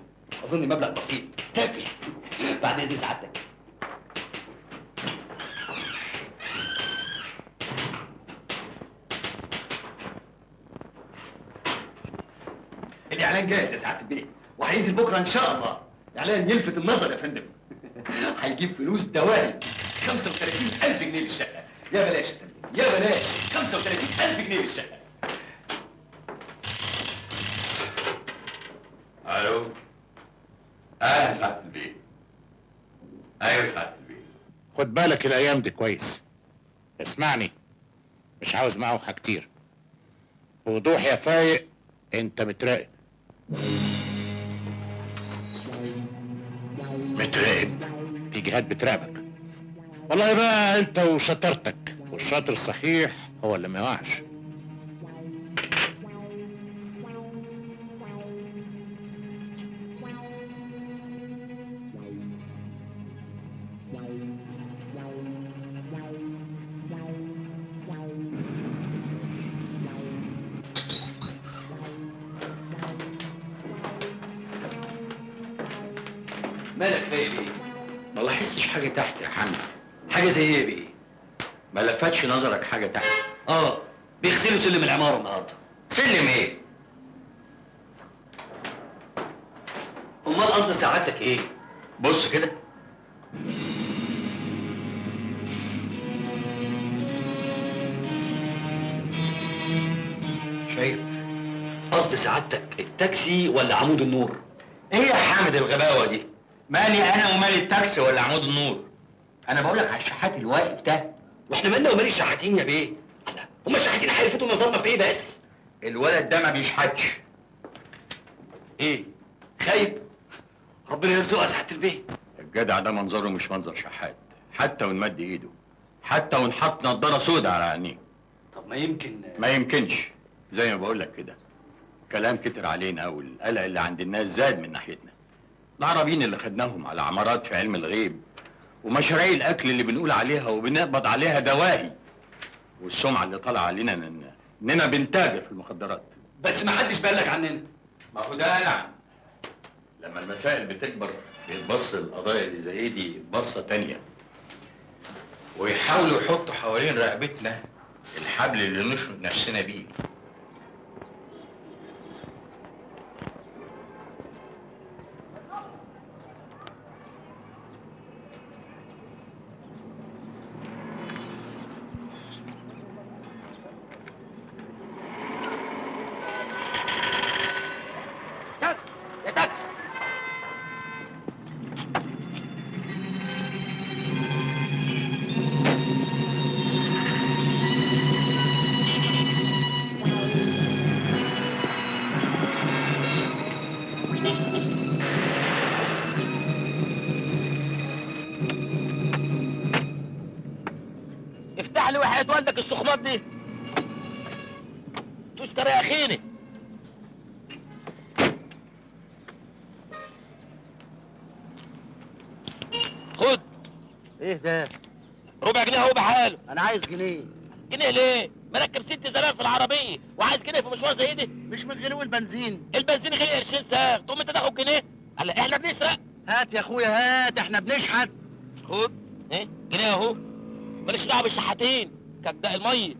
اظن مبلغ بسيط كافي. بعد اذن سعادتك. الاعلان جاهز يا سعاده البيت وهينزل بكره ان شاء الله. اعلان يلفت النظر يا فندم. هيجيب فلوس دواهي. 35,000 جنيه للشقه. يا بلاش يا فندم، يا بلاش. 35,000 جنيه للشقه. الو. اهلا سعاده البيت. ايوه سعاده البيت. خد بالك الايام دي كويس. اسمعني، مش عاوز معوحة كتير. بوضوح يا فايق، انت متراقب. متراقب؟ في جهات بتراقبك. والله بقى انت وشطارتك، والشاطر الصحيح هو اللي ما يقعش. مالك فيا بيه؟ ما لاحظتش حاجه تحت يا حمد. حاجه زي ايه بيه؟ ما لفتش نظرك حاجه تحت؟ بيغسلوا سلم العماره النهارده. سلم ايه؟ امال قصد سعادتك ايه؟ بص كده. شايف؟ قصد سعادتك التاكسي ولا عمود النور؟ ايه يا حامد الغباوه دي؟ مالي انا ومالي التاكسي ولا عمود النور؟ انا بقول لك على الشحات الواقف ده. واحنا مالنا ومال الشحاتين يا بيه؟ الله، هما الشحاتين هيلفتوا نظرنا في ايه بس؟ الولد ده ما بيشحتش. ايه؟ خايب؟ ربنا يرزقه يا سعاده البيه. الجدع ده منظره مش منظر شحات، حتى وان مد ايده، حتى وان حط نضاره سودا على عينيه. طب ما يمكنش، زي ما بقول لك كده. كلام كتر علينا والقلق اللي عند الناس زاد من ناحيتنا. العربيين اللي خدناهم على عمارات في علم الغيب، ومشاريع الاكل اللي بنقول عليها وبنقبض عليها دواهي، والسمعه اللي طالعه علينا اننا بنتاجر في المخدرات. بس ما حدش بالك عننا. ما هو ده نعم. لما المسائل بتكبر بيتبص القضايا اللي زي دي بصه تانيه، ويحاولوا يحطوا حوالين رقبتنا الحبل اللي نشرب نفسنا بيه. افتح لي وحياة والدك السخمات دي. تشكر يا اخيني. خد. ايه ده؟ ربع جنيه اهو بحاله. انا عايز جنيه. جنيه ليه؟ مركب 6 زلال في العربيه وعايز جنيه في مشوار زي ده؟ مش من غير البنزين. البنزين غير قرشين ساغ، تقوم انت تاخد جنيه؟ هلا احنا بنسرق. هات يا اخويا هات، احنا بنشحت. خد. ايه؟ جنيه اهو. ماليش دعوه بالشحاتين، كجداء الميه.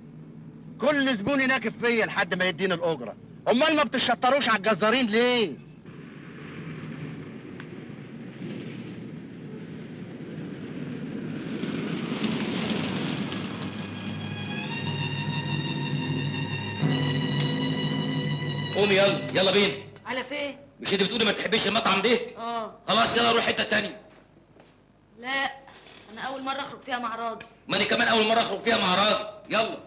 كل زبون يناكف فيا لحد ما يديني الاجره. امال ما بتشطروش على الجزارين ليه؟ قومي يلا بينا. على فين؟ مش انت بتقولي ما تحبيش المطعم ده؟ خلاص يلا نروح حته تانيه. لا، انا اول مره اخرج فيها مع راجل. ما انا كمان اول مره اخرج فيها مع راجل. يلا.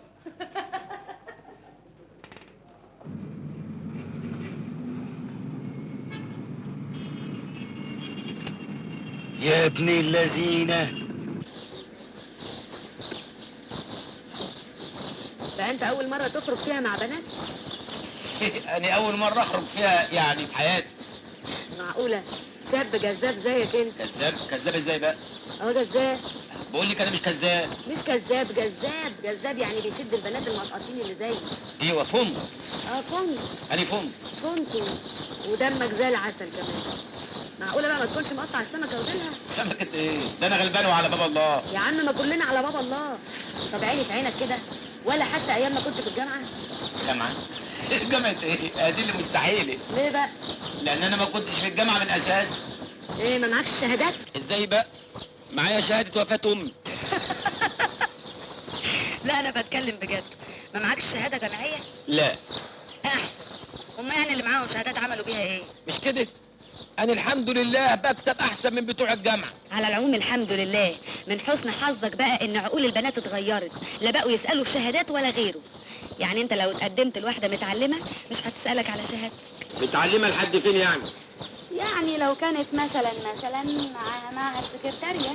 يا ابن اللذينه. بقى انت اول مره تخرج فيها مع بنات؟ انا اول مره اخرج فيها يعني في حياتي. معقوله شاب جذاب زيك انت؟ كذاب ازاي بقى؟ اهو جذاب. بقول لك انا مش كذاب. مش كذاب، جذاب يعني بيشد البنات المقاطعين اللي زيي. ايوه فند. فند. انا فند. فندق ودمك زي العسل كمان. معقوله بقى ما تكونش مقطع السمكه وديلها؟ سمكه ايه؟ ده انا غلبان وعلى باب الله. يا عم ما كلنا على باب الله. طب عيني في عينك كده، ولا حتى ايام ما كنت في الجامعه؟ جامعه؟ جامعه ايه؟ دي اللي مستحيله. ليه بقى؟ لان انا ما كنتش في الجامعه من الاساس. ايه ما معكش شهادات؟ ازاي بقى؟ معايا شهاده وفاه امي. لا انا بتكلم بجد. ما معكش شهاده جامعيه؟ لا. احسن. هم يعني اللي معاهم شهادات عملوا بيها ايه؟ مش كده؟ انا الحمد لله بكسب احسن من بتوع الجامعه. على العموم الحمد لله. من حسن حظك بقى ان عقول البنات اتغيرت، لا بقوا يسالوا شهادات ولا غيره. يعني انت لو اتقدمت لواحده متعلمه مش هتسالك على شهادتك. متعلمه لحد فين يعني؟ يعني لو كانت مثلا معاها السكرتاريه.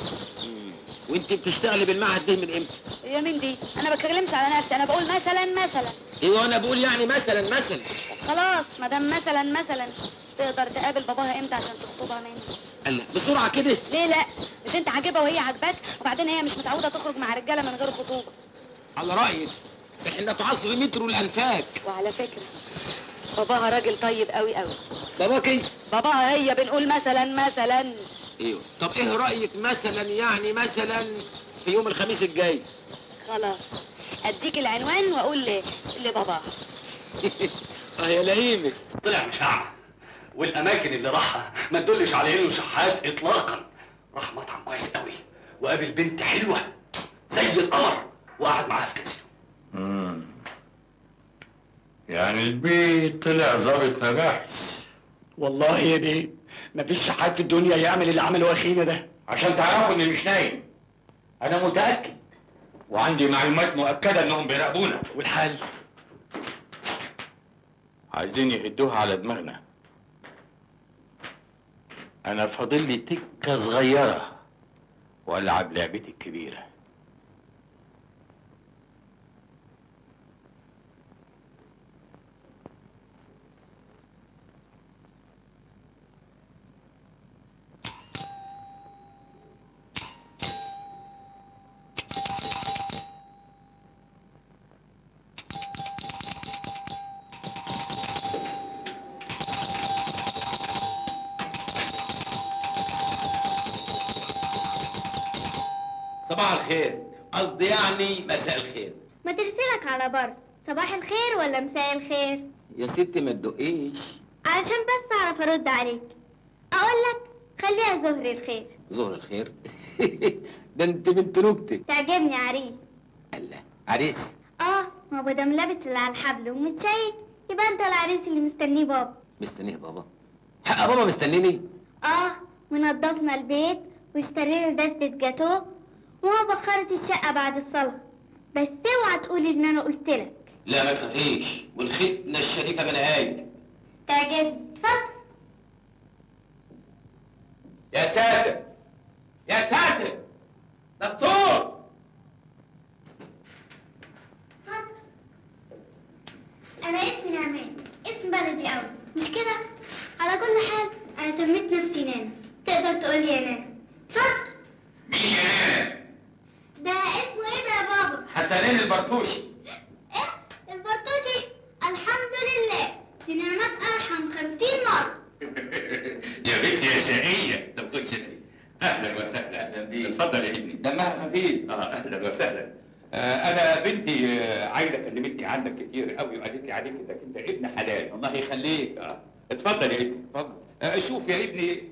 وانت بتشتغلي بالمعهد ده من امتى؟ يا مين دي؟ انا ما بتكلمش على نفسي، انا بقول مثلا. ايوه انا بقول يعني مثلا. خلاص ما دام مثلا تقدر تقابل باباها امتى عشان تخطبها مني؟ الله بسرعه كده؟ ليه لا؟ مش انت عاجبها وهي عاجباك، وبعدين هي مش متعوده تخرج مع رجاله من غير خطوبه. على رايك احنا في عصر مترو الانفاك. وعلى فكره باباها راجل طيب قوي. باباك ايه؟ باباها هي بنقول مثلا. ايوه. طب ايه رايك مثلا مثلا في يوم الخميس الجاي؟ خلاص اديك العنوان واقول لبابا. يا لئيمك. طلع مش أعمى، والأماكن اللي راحها ما تدلش على إنه شحات إطلاقا. راح مطعم كويس قوي وقابل بنت حلوة زي القمر وقعد معاها في كازينو. يعني البيت طلع ظابط مباحث. والله يا بيه مفيش شحات في الدنيا يعمل اللي عمله اخينا ده. عشان تعرفوا اني مش نايم، انا متاكد وعندي معلومات مؤكده انهم بيراقبونا. والحل؟ عايزين يهدوها على دماغنا. انا فاضل لي تكه صغيره والعب لعبتي الكبيره. صباح الخير، قصدي مساء الخير. ما ترسلك على بر، صباح الخير ولا مساء الخير؟ يا ستي ما تدقيش. علشان بس اعرف ارد عليك اقول لك خليها ظهر الخير. ظهر الخير؟ ده انت بنت نكتة. تعجبني عريس. الله، عريس؟ ما هو دام لابس اللي على الحبل ومتشيك يبقى انت العريس اللي مستنيه بابا. مستنيه بابا؟ حق بابا مستنيني؟ ونضفنا البيت واشترينا دستة جاتوه وما بخرت الشقة بعد الصلاة. بس اوعى تقولي ان انا قلت لك. لا ما تخافيش، والختنة الشريفة بنهاية. تعجبني. اتفضل. يا ساتر يا ساتر، دستور. انا اسمي نعمان، اسم بلدي قوي مش كده؟ على كل حال انا سميت نفسي نانا، تقدر تقول لي يا نانا. اتفضل. مين يا نانا؟ ده اسمه ايه ده يا بابا؟ حسنين البرتوشي. ايه البرتوشي؟ الحمد لله، دي نعمات ارحم 50 مرة. يا بنتي يا شقيه، طب خش اهلا وسهلا. اهلا بيك. اتفضل يا ابني. دمها خفيف. اهلا وسهلا. انا بنتي عايده كلمتني عنك كتير قوي وقالت لي عليك انك انت ابن حلال. الله يخليك. اتفضل يا ابني اتفضل. شوف يا ابني،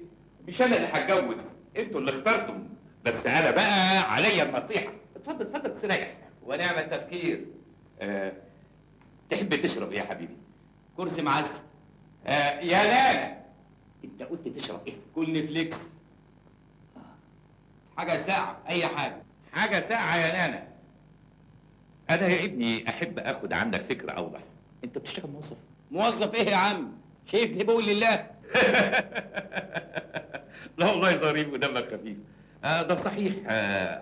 مش انا اللي هتجوز، انتوا اللي اخترتم، بس انا بقى عليا النصيحه. اتفضل اتفضل استريح. ونعم التفكير. تحب تشرب ايه يا حبيبي؟ كرسي معسل. يا لالا، انت قلت تشرب ايه؟ كل فليكس. حاجة ساعة، أي حاجة. حاجه ساعه يا نانا. انا يا ابني احب اخد عنك فكره اوضح. انت بتشتغل موظف؟ موظف إيه يا عم؟ شايفني بقول لله؟ لا والله ظريف ودمك خفيف. ده صحيح.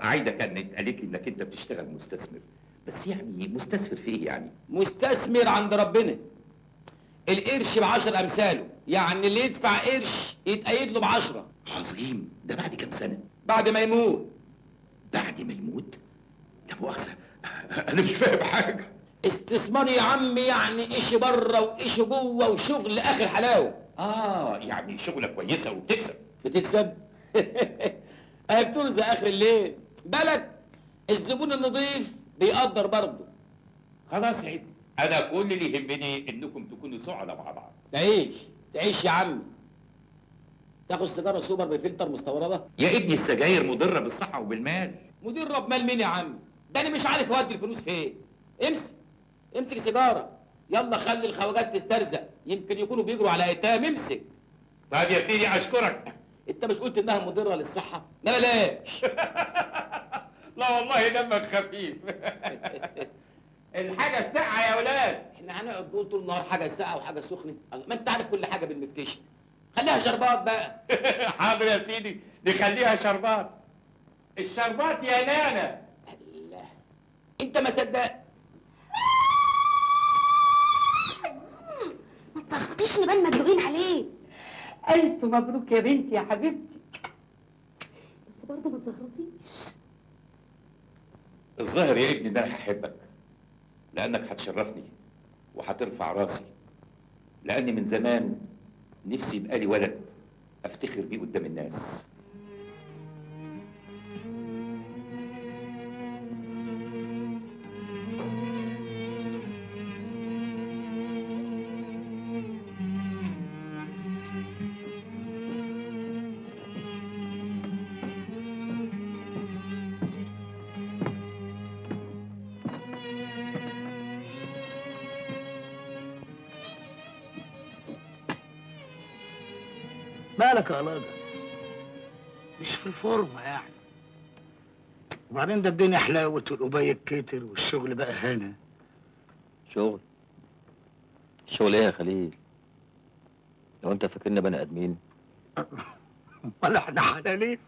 عايده كانت قالت لي انك انت بتشتغل مستثمر، بس يعني مستثمر في ايه يعني؟ مستثمر عند ربنا. القرش ب10 أمثاله، يعني اللي يدفع قرش يتقيد له ب10. عظيم. ده بعد كام سنه؟ بعد ما يموت. بعد ما يموت؟ لا مؤاخذه، انا مش فاهم حاجه. استثمار يا عم، يعني إيش بره وإيش جوه وشغل آخر حلاوة. يعني شغله كويسه وبتكسب. بتكسب؟ أهي بترزق آخر الليل. بالك الزبون النظيف بيقدر برضه. خلاص يا ابني، انا كل اللي يهمني انكم تكونوا سعداء مع بعض. تعيش يا عم. تاخد سيجاره سوبر بفلتر مستورده؟ يا ابني السجاير مضره بالصحه وبالمال. مضره بمال مين يا عم؟ ده انا مش عارف اودي الفلوس فين. امسك سيجاره. يلا خلي الخواجات تسترزق، يمكن يكونوا بيجروا على ايتام. امسك. طيب يا سيدي اشكرك. انت مش قلت انها مضره للصحه؟ لا بلاش. لا والله دمك خفيف. الحاجه الساقعه يا اولاد. احنا هنقعد نقول طول النهار حاجه ساقعه وحاجه سخنه؟ ما انت عارف كل حاجه بالمفتشي. خليها شربات بقى. حاضر يا سيدي، نخليها شربات. الشربات يا نانا. الله، انت ما صدقت. ما تلخبطيش نبان مدلوقين عليه. ألف مبروك يا بنتي يا حبيبتي. بس برضه ما تزغرطيش. الظاهر يا ابني ان انا هحبك، لانك هتشرفني وهترفع راسي، لاني من زمان نفسي يبقى لي ولد افتخر بيه قدام الناس. مالك يا لاجة؟ مش في الفورمة يعني. وبعدين ده الدنيا حلاوت والقباية كتر والشغل بقى هنا. شغل؟ شغل ايه يا خليل؟ لو انت فاكرنا بني ادمين؟ ولا احنا حلالين؟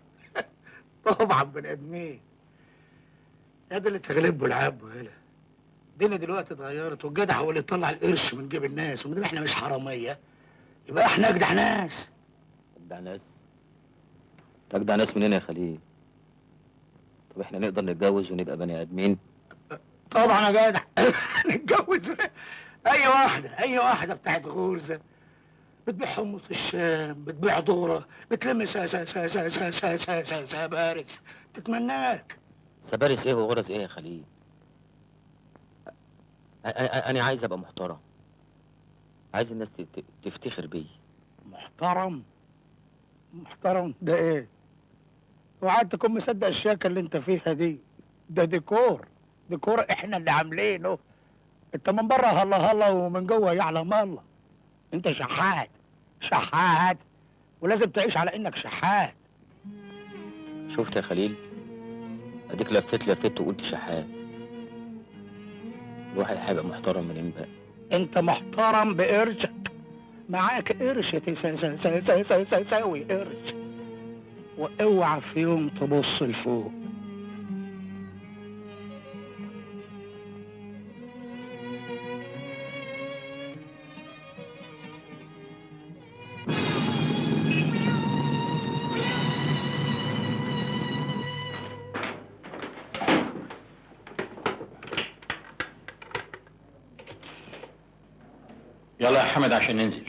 طبعا بني ادمين. يا ده اللي تغلبه العبه هلا. الدنيا دلوقتي اتغيرت والجدع هو اللي يطلع القرش من جيب الناس، ومن احنا مش حراميه يبقى احنا اجدع ناس. اجدع ناس؟ اجدع ناس منين يا خليل؟ طب احنا نقدر نتجوز ونبقى بني ادمين؟ طبعا يا جدع. نتجوز اي واحده بتاعت غرزه بتبيع حمص الشام، بتبيع ذره، بتلم سبارس تتمناك. سبارس ايه وغرز ايه يا خليل؟ انا عايز ابقى محترم، عايز الناس تفتخر بيا. محترم ده ايه؟ وقعدت تكون مصدق الشياكه اللي انت فيها دي. ده ديكور احنا اللي عاملينه. انت من بره هلا ومن جوه يعلم الله. انت شحات ولازم تعيش على انك شحات. شفت يا خليل؟ اديك لفيت وقلت شحات. الواحد هيبقى محترم منين بقى؟ انت محترم بقرشك. معاك قرش تساوي قرش. واوعى في يوم تبص لفوق. يلا يا حمد عشان ننزل.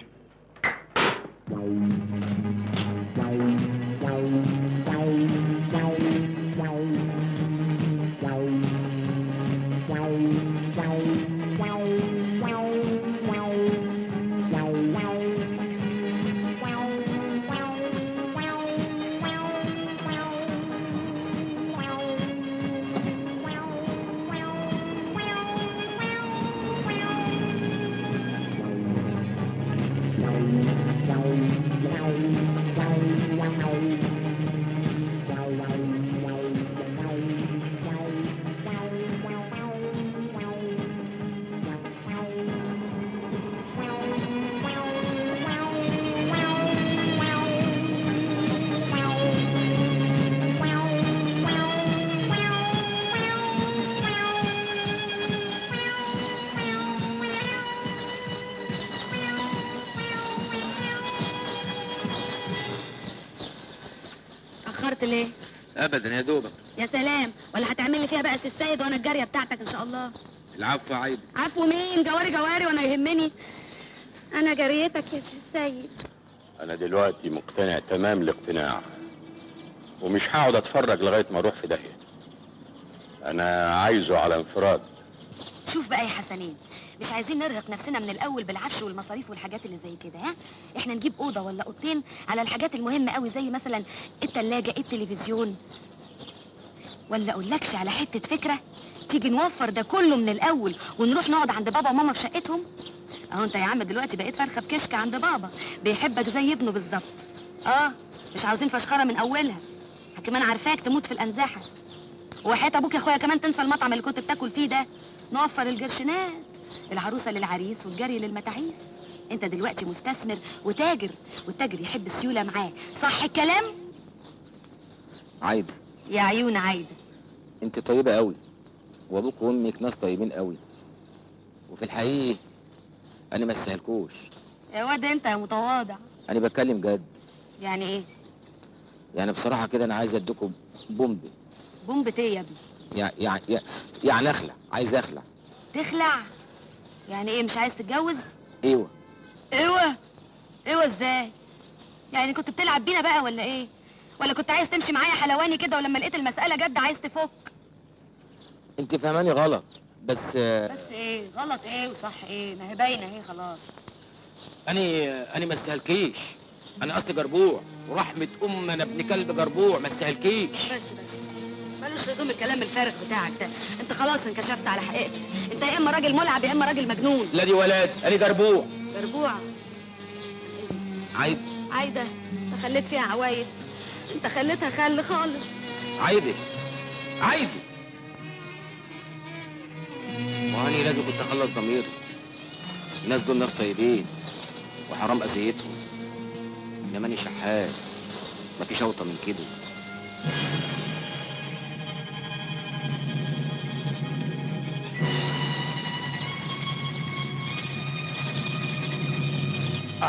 اتأخرت ليه؟ ابدا يا دوبك. يا سلام، ولا هتعمل لي فيها بقى سي السيد وانا الجاريه بتاعتك ان شاء الله. العفو عيب. عفو مين؟ جواري وانا يهمني. انا جاريتك يا سي السيد. انا دلوقتي مقتنع تمام الاقتناع، ومش هقعد اتفرج لغايه ما اروح في داهيه. انا عايزه على انفراد. شوف بقى يا حسنين، مش عايزين نرهق نفسنا من الاول بالعفش والمصاريف والحاجات اللي زي كده، ها؟ احنا نجيب اوضه ولا اوضتين على الحاجات المهمه قوي، زي مثلا التلاجة، التلفزيون. ولا اقولكش على حته فكره، تيجي نوفر ده كله من الاول ونروح نقعد عند بابا وماما في شقتهم. اهو انت يا عم دلوقتي بقيت فرخه بكشك عند بابا، بيحبك زي ابنه بالظبط. مش عاوزين فشخره من اولها، كمان عارفاك تموت في الانزاحه. وحياة ابوك يا اخويا كمان تنسى المطعم اللي كنت بتاكل فيه ده. نوفر الجرشنات، العروسه للعريس والجري للمتاحيس. انت دلوقتي مستثمر وتاجر، والتاجر يحب السيوله معاه، صح الكلام؟ عايده، يا عيون عايده، انت طيبه قوي، وابوك وامك ناس طيبين قوي، وفي الحقيقه انا ما استاهلكوش. يا واد انت يا متواضع. انا بتكلم جد. يعني ايه؟ يعني بصراحه كده انا عايز اديكم بومبي. بومبة ايه يا ابني؟ يعني اخلع، عايز اخلع. تخلع؟ يعني ايه، مش عايز تتجوز؟ ايوه. ايوه ازاي؟ يعني كنت بتلعب بينا بقى ولا ايه؟ ولا كنت عايز تمشي معايا حلواني كده ولما لقيت المسألة جد عايز تفك؟ انت فهماني غلط. بس ايه غلط ايه وصح ايه؟ ما هي باينة اهي خلاص. انا ما استاهلكيش. انا اصلي جربوع، ورحمة انا ابن كلب جربوع، ما استاهلكيش. بس ملوش لزوم الكلام الفارغ بتاعك ده. انت خلاص انكشفت على حقيقتك. انت يا اما راجل ملعب يا اما راجل مجنون. لا دي ولاد، انا جربوع. جربوع. عايده. عايده، انت خليت فيها عوايد. انت خليتها خل خالص. عايدة عايدة، وهاني لازم كنت اخلص ضميري. الناس دول ناس طيبين وحرام اذيتهم، انما انا شحات مفيش اوطى من كده.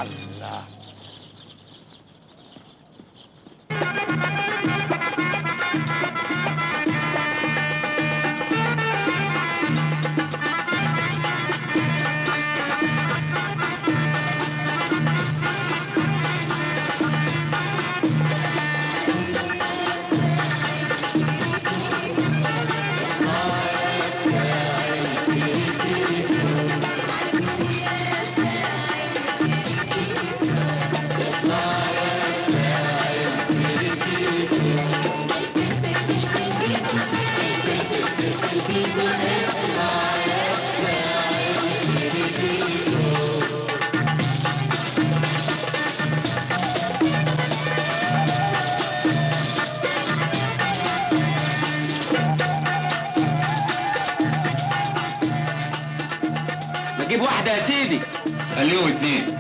الله. ما تجيب واحدة يا سيدي. خليهم اتنين.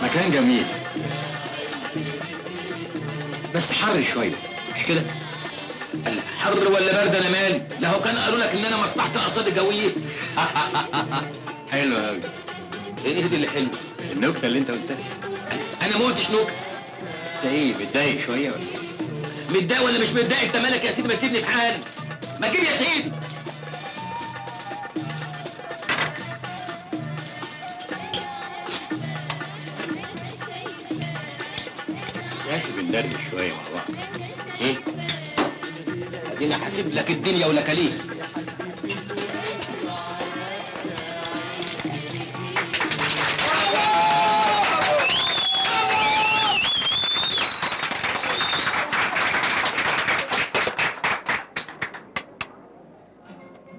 مكان جميل بس حر شوية، مش كده؟ حر ولا برد انا مالي؟ لو كان قالوا لك ان انا مصلحة الارصاد الجوية. حلو قوي. ايه دي اللي حلو؟ النكتة اللي انت قلتها. انا ما قلتش نكتة. انت ايه متضايق شوية ولا ايه؟ متضايق ولا مش متضايق؟ انت مالك يا سيدي؟ ما سيبني في حالي. ما تجيب يا سيدي. يا اخي بندردش شوية مع بعض. ايه؟ اديني حاسب لك الدنيا ولك ليه.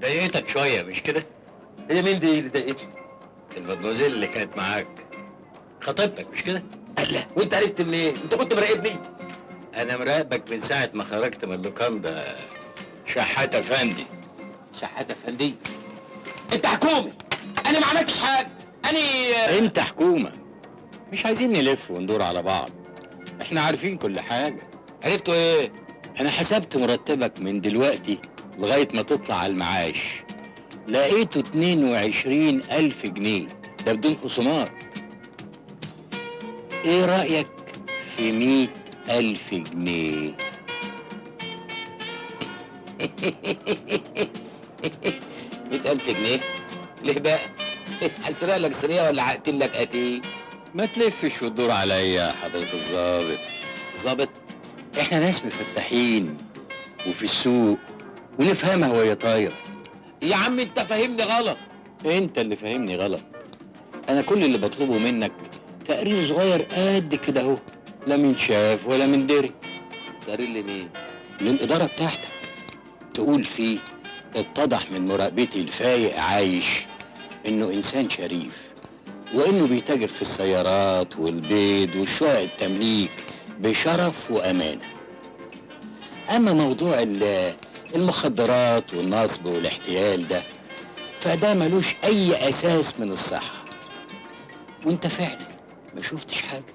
ضايقتك شوية مش كده؟ هي مين دي اللي ضايقتني؟ المدموزيل اللي كانت معاك خطيبتك مش كده؟ الله، وانت عرفت منين؟ انت كنت مراقبني؟ انا مراقبك من ساعة ما خرجت من اللوكاندا. شحات افندي. شحات افندي؟ انت حكومي، انا ما عملتش حاجة. انا انت حكومة. مش عايزين نلف وندور على بعض، احنا عارفين كل حاجة. عرفتوا ايه؟ انا حسبت مرتبك من دلوقتي لغاية ما تطلع على المعاش، لقيته 22,000 جنيه، ده بدون خصومات. ايه رأيك في 100,000 جنيه؟ 100,000 جنيه؟ ليه بقى؟ هسرق لك سرية ولا هقتل لك قتيل؟ ما تلفش وتدور عليا يا حضرة الظابط. ظابط؟ احنا ناس مفتحين وفي السوق ونفهمها وهي طايرة. يا عم انت فاهمني غلط. انت اللي فاهمني غلط. انا كل اللي بطلبه منك تقرير صغير قد كده اهو، لا من شاف ولا من دري. تقرير لمين؟ للإدارة بتاعتك، تقول فيه اتضح من مراقبتي الفايق عايش انه انسان شريف، وانه بيتاجر في السيارات والبيض والشقق التمليك بشرف وامانه. اما موضوع المخدرات والنصب والاحتيال ده فده ملوش اي اساس من الصحه، وانت فعلا ما شفتش حاجه.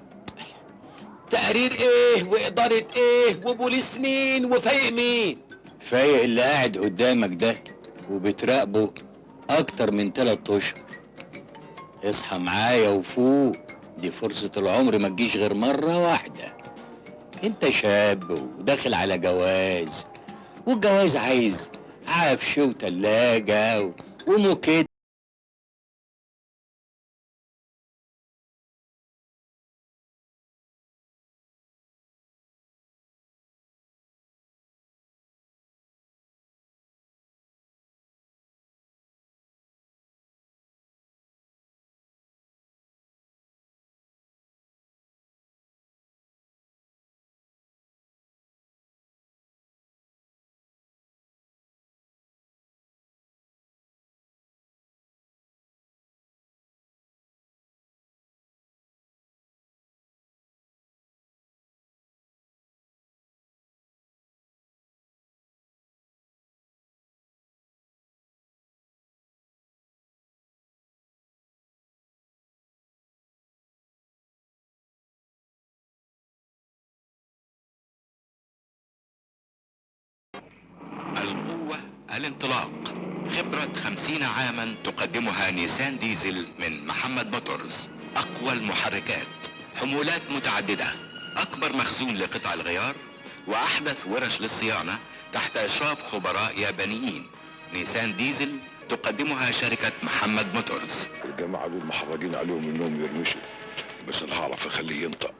تقرير ايه وادارة ايه وبوليس مين وفايق مين؟ فايق اللي قاعد قدامك ده وبتراقبه اكتر من 3 اشهر. اصحى معايا وفوق، دي فرصة العمر ما تجيش غير مرة واحدة. انت شاب وداخل على جواز، والجواز عايز عفش وتلاجة وموكيت القوة الانطلاق، خبرة 50 عاما تقدمها نيسان ديزل من محمد موتورز. أقوى المحركات، حمولات متعددة، أكبر مخزون لقطع الغيار، وأحدث ورش للصيانة تحت إشراف خبراء يابانيين. نيسان ديزل تقدمها شركة محمد موتورز. الجماعة دول محرجين عليهم انهم يرمشوا، بس انا هعرف اخليه ينطق.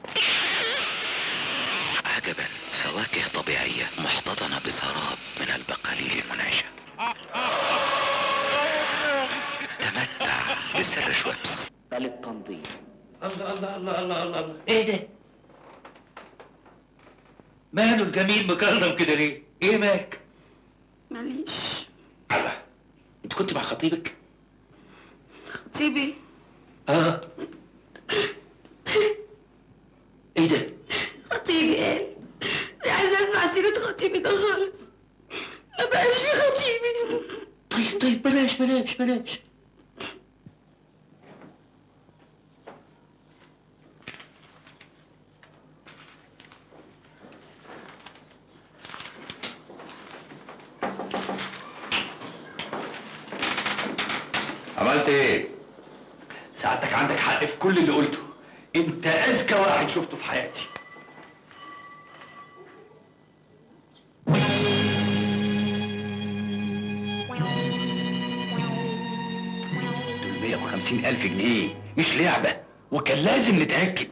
عجبا، فواكه طبيعية محتضنة بسراب من البقاليل المنعشة. تمتع بسر شويبس. للتنظيم. الله الله الله الله الله، ايه ده؟ ماله الجميل مكرم كده ليه؟ ايه مالك؟ ماليش. الله، انت كنت مع خطيبك؟ خطيبي؟ اه. ايه ده؟ خطيبي قال مش عايزة اسمع سيرة خطيبي ده خالص. ما بقاش في خطيبي. طيب بلاش. عملت ايه؟ سعادتك عندك حق في كل اللي قلته. انت اذكى واحد شفته في حياتي. 350,000 جنيه مش لعبة، وكان لازم نتأكد.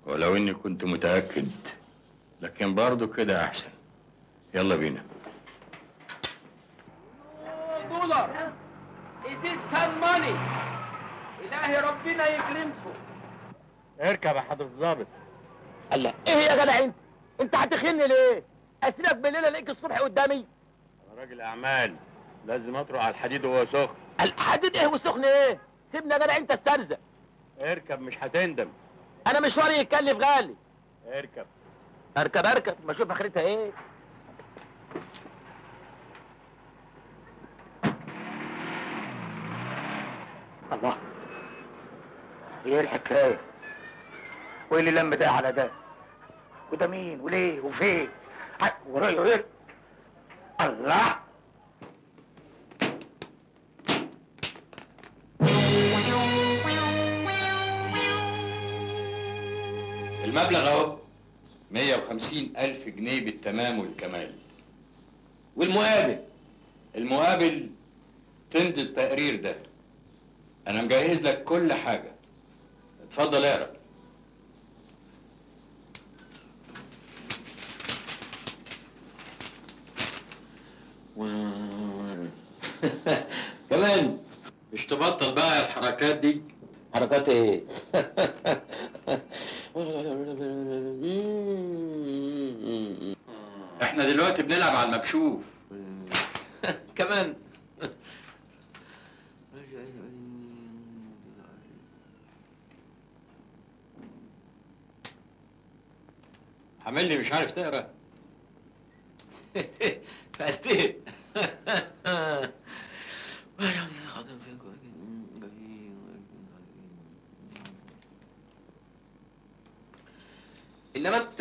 ولو اني كنت متأكد، لكن برضه كده احسن. يلا بينا. دولار يزيد فان ماني. الهي ربنا يكرمكم. اركب يا حضرة الظابط. الله، ايه يا جدع انت هتخني ليه؟ اسيبك بالليل الاقيك الصبح قدامي. انا راجل اعمال، لازم اطرق على الحديد وهو سخن. الحديد ايه وسخن ايه؟ سيبني يا جدع انت استرزق. اركب مش هتندم. انا مشواري يتكلف غالي. اركب. اركب ما اشوف اخرتها ايه. الله، ايه الحكايه؟ وايه اللي لم ده على ده؟ وده مين وليه وفين؟ ورايا الله، المبلغ اهو 150,000 جنيه بالتمام والكمال. والمقابل؟ المقابل تمضي التقرير ده. انا مجهز لك كل حاجة. اتفضل اقرا. كمان مش تبطل بقى الحركات دي. حركات ايه؟ احنا دلوقتي بنلعب على المكشوف. كمان عامل لي مش عارف تقرا. فاستهد. انما انت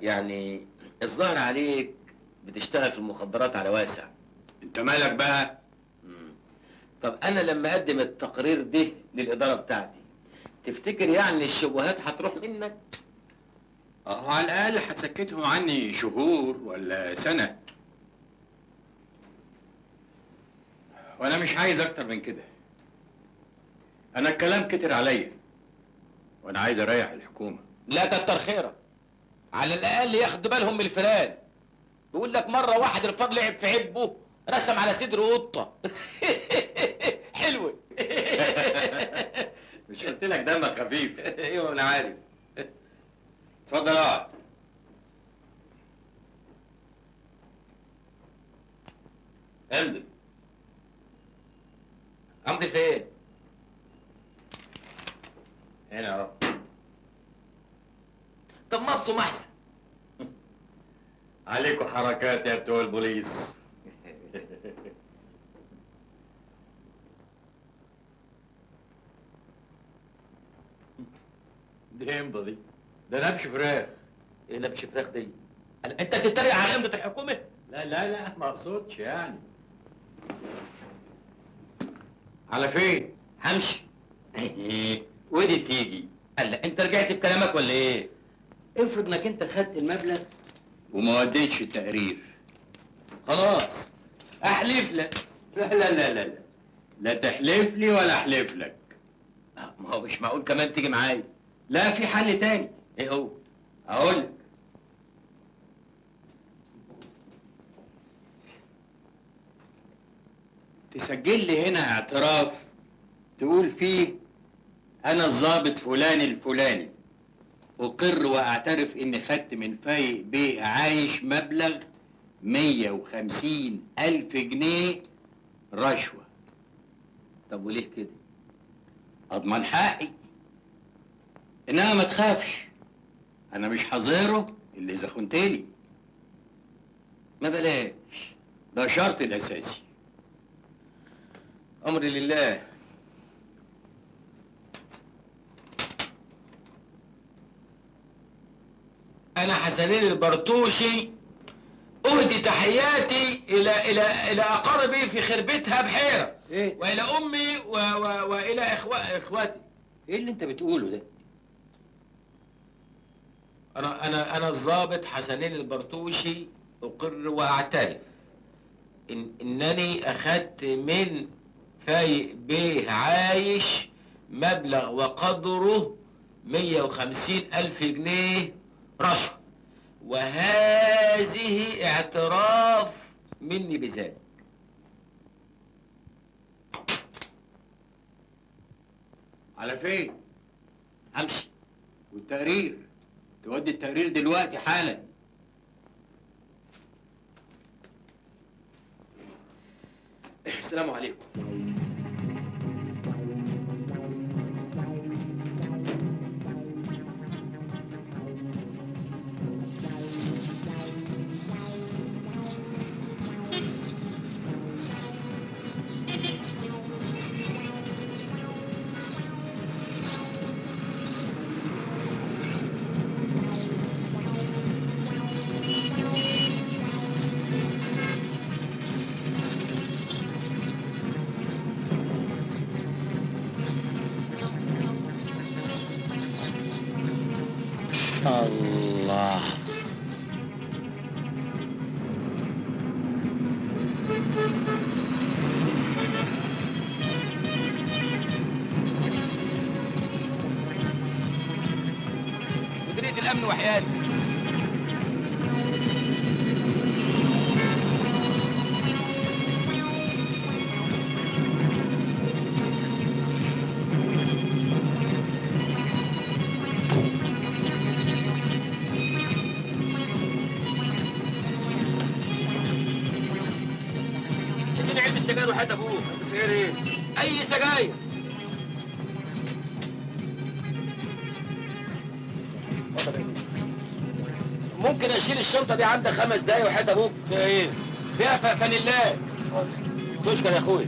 يعني الظاهر عليك بتشتغل في المخدرات على واسع. انت مالك بقى؟ طب انا لما اقدم التقرير ده للاداره بتاعتي، تفتكر يعني الشبهات هتروح منك؟ اهو على الاقل هتسكتهم عني شهور ولا سنه، وانا مش عايز اكتر من كده. انا الكلام كتر عليا، وانا عايز اريح الحكومه. لا كتر خيرك، على الاقل ياخدوا بالهم من الفيران. بيقول لك مره واحد الفار لعب في عبه رسم على صدره قطه. حلوه. مش قلت لك دمك خفيف؟ ايوه انا عارف. اتفضل اقعد. امضي. امضي فين؟ هنا اهو. طب ما ابصم احسن. عليكوا حركات يا بتوع البوليس. دي امضى دي، ده نبش فراخ. ايه نبش فراخ دي؟ انت بتتريق على امضة الحكومة؟ لا لا لا، ما اقصدش يعني. على فين؟ همشي. ودي تيجي. قال انت رجعت في كلامك ولا ايه؟ افرض انك انت خدت المبلغ وما وديتش التقرير، خلاص احلف لك. لا لا لا لا لا، لا تحلف لي ولا احلف لك. ما هو مش معقول كمان تيجي معايا. لا، في حل تاني. ايه هو؟ اقول لك. تسجل لي هنا اعتراف تقول فيه انا الضابط فلان الفلاني اقر واعترف اني خدت من فايق بيه عايش مبلغ 150,000 جنيه رشوة. طب وليه كده؟ اضمن حقي. انما ما تخافش، انا مش حظيره اللي اذا خنتلي. ما بلاش، ده شرط الاساسي. امري لله. انا حسنين البرتوشي اهدي تحياتي الى اقاربي في خربتها بحيره. إيه؟ والى امي والى اخواتي. ايه اللي انت بتقوله ده؟ انا الضابط حسنين البرتوشي اقر واعترف انني اخذت من فايق بيه عايش مبلغ وقدره 150,000 جنيه رشوة، وهذه اعتراف مني بذلك. على فين؟ امشي. والتقرير تودي التقرير دلوقتي حالا. السلام عليكم. الله. مديرية الأمن وحياتي. اديني علبة سجاير وحياة أبوك. سجاير إيه؟ أي سجاير. ممكن اشيل الشنطه دي عندك 5 دقايق وحياة ابوك؟ ايه؟ فيها فانيلات. تشكر يا اخويا.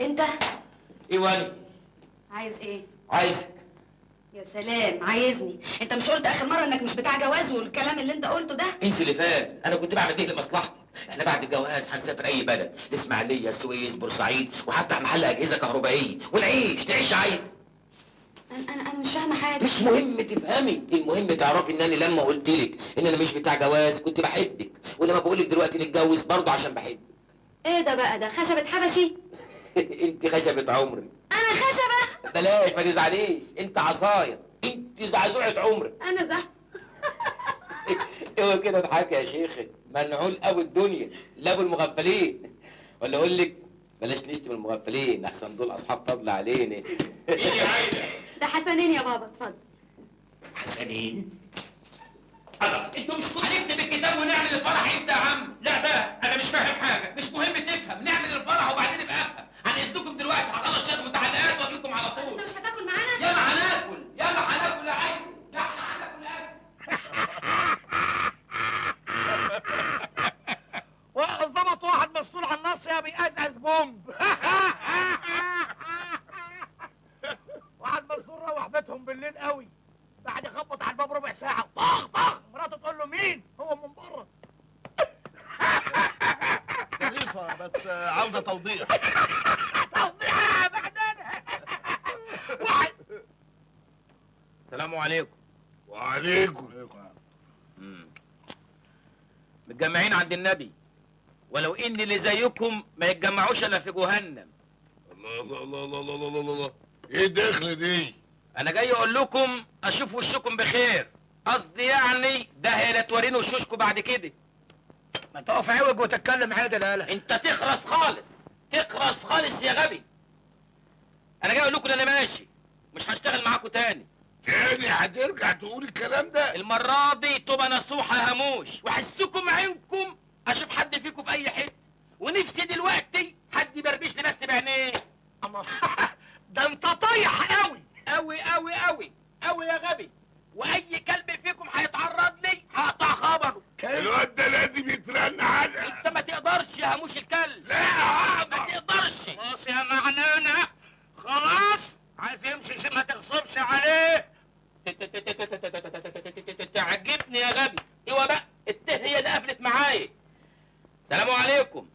انت ايه واني؟ عايز ايه؟ عايزك. يا سلام، عايزني؟ انت مش قلت اخر مره انك مش بتاع جواز والكلام اللي انت قلته ده؟ انسي اللي فات، انا كنت بعمل ايه لمصلحتك. احنا بعد الجواز هنسافر اي بلد، الاسماعيليه، السويس، بورسعيد، وهفتح محل اجهزه كهربائيه ونعيش عايز. انا مش فاهمه حاجه. مش مهم تفهمي، المهم تعرفي انني لما قلت لك ان انا مش بتاع جواز كنت بحبك، ولما بقول لك دلوقتي نتجوز برضه عشان بحبك. ايه ده بقى؟ ده خشبه حبشي؟ انت خشبة عمري. انا خشبه؟ بلاش، ما تزعليش، انت عصايه، انت زعزوعة عمري. انا زه اوعى كده اضحكي يا شيخي، منعول ابو الدنيا، لا ابو المغفلين. ولا اقول لك بلاش نشتم المغفلين، احسن دول اصحاب فضل علينا. مين يا عايده؟ ده حسنين يا بابا، اتفضل. حسنين؟ الله، انتوا مش هنكتب الكتاب ونعمل الفرح امتى يا عم؟ لا بقى، انا مش فاهم حاجه، مش مهم تفهم، نعمل الفرح وبعدين ابقى افهم. اذنكم دلوقتي هخلص شويه متعلقات واجي لكم على طول. انت مش هتاكل معانا؟ ياما هناكل ياما هناكل يا عيني، ده احنا هناكل اكل. ظبط واحد مسؤول عن الناصيه بيقزقز بومب. واحد مسؤول روح بيتهم بالليل قوي، بعد يخبط على الباب ربع ساعه طخ طخ، مراته تقول له مين؟ هو من بره. ظريفة بس عاوزة توضيح. توضيح بعدين. واحد. السلام عليكم. وعليكم. متجمعين عند النبي، ولو ان اللي زيكم ما يتجمعوش الا في جهنم. الله الله الله الله الله الله الله، ايه الدخل دي؟ انا جاي اقول لكم اشوف وشكم بخير، قصدي يعني ده هي لا توريني وشوشكم بعد كده. ما تقف عوج وتتكلم عادل يالا. انت تخرس خالص، تخرس خالص يا غبي. انا جاي اقول لكم انا ماشي، مش هشتغل معاكم تاني. تاني هترجع تقول الكلام ده؟ المرة دي تبقى نصوحة يا هموش، واحسكم عينكم اشوف حد فيكم في اي حتة، ونفسي دلوقتي حد يبربش لي بس بعينيه. الله. ده انت طايح قوي قوي قوي قوي قوي يا غبي، واي كلب فيكم هيتعرض لي هقطع خبره. الواد ده لازم يترن على. انت ما تقدرش يا هموش الكلب. لا هقدر. ما تقدرش. خلاص يا معنانة، خلاص عايز يمشي ما تغصبش عليه. تعجبني يا غبي. ايوه بقى الته هي اللي قفلت معايا. سلام عليكم.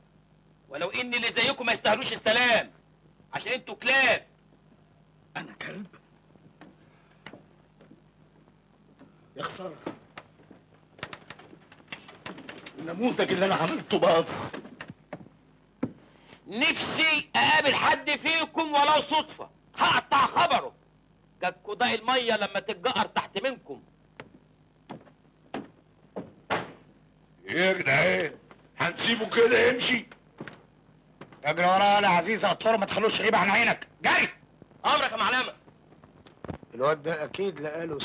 ولو ان اللي زيكم ما يستاهلوش السلام، عشان انتوا كلاب. انا كلب؟ يا خسارة، النموذج اللي انا عملته باظ. نفسي اقابل حد فيكم ولو صدفة، هقطع خبره كالكوداء المية لما تتجقر تحت منكم. ايه يا جدعان؟ هنسيبه كده يمشي؟ اجري ورايا يا عزيز عطار، ما تخلوش غيب عن عينك. جري. امرك يا معلمة. الواد ده اكيد لقاله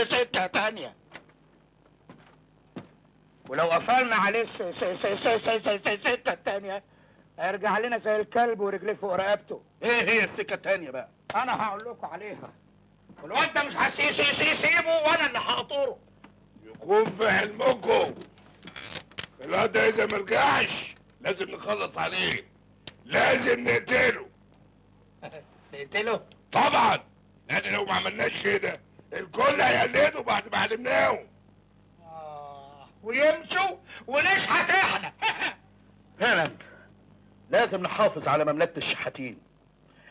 سكة تانية، ولو قفلنا عليه السكة التانية هيرجع لنا زي الكلب ورجليه فوق رقبته. ايه هي السكة التانية بقى؟ انا هقول لكم عليها، والواد ده مش هسيبه وانا اللي هقطره. يكون في حلمكم. الواد ده اذا مرجعش لازم نخلص عليه، لازم نقتله. نقتله؟ طبعا، لان لو ما عملناش كده الكل هيقلدوا بعد ما علمناهم. ويمشوا ونشحت احنا. فعلا لازم نحافظ على مملكة الشحاتين.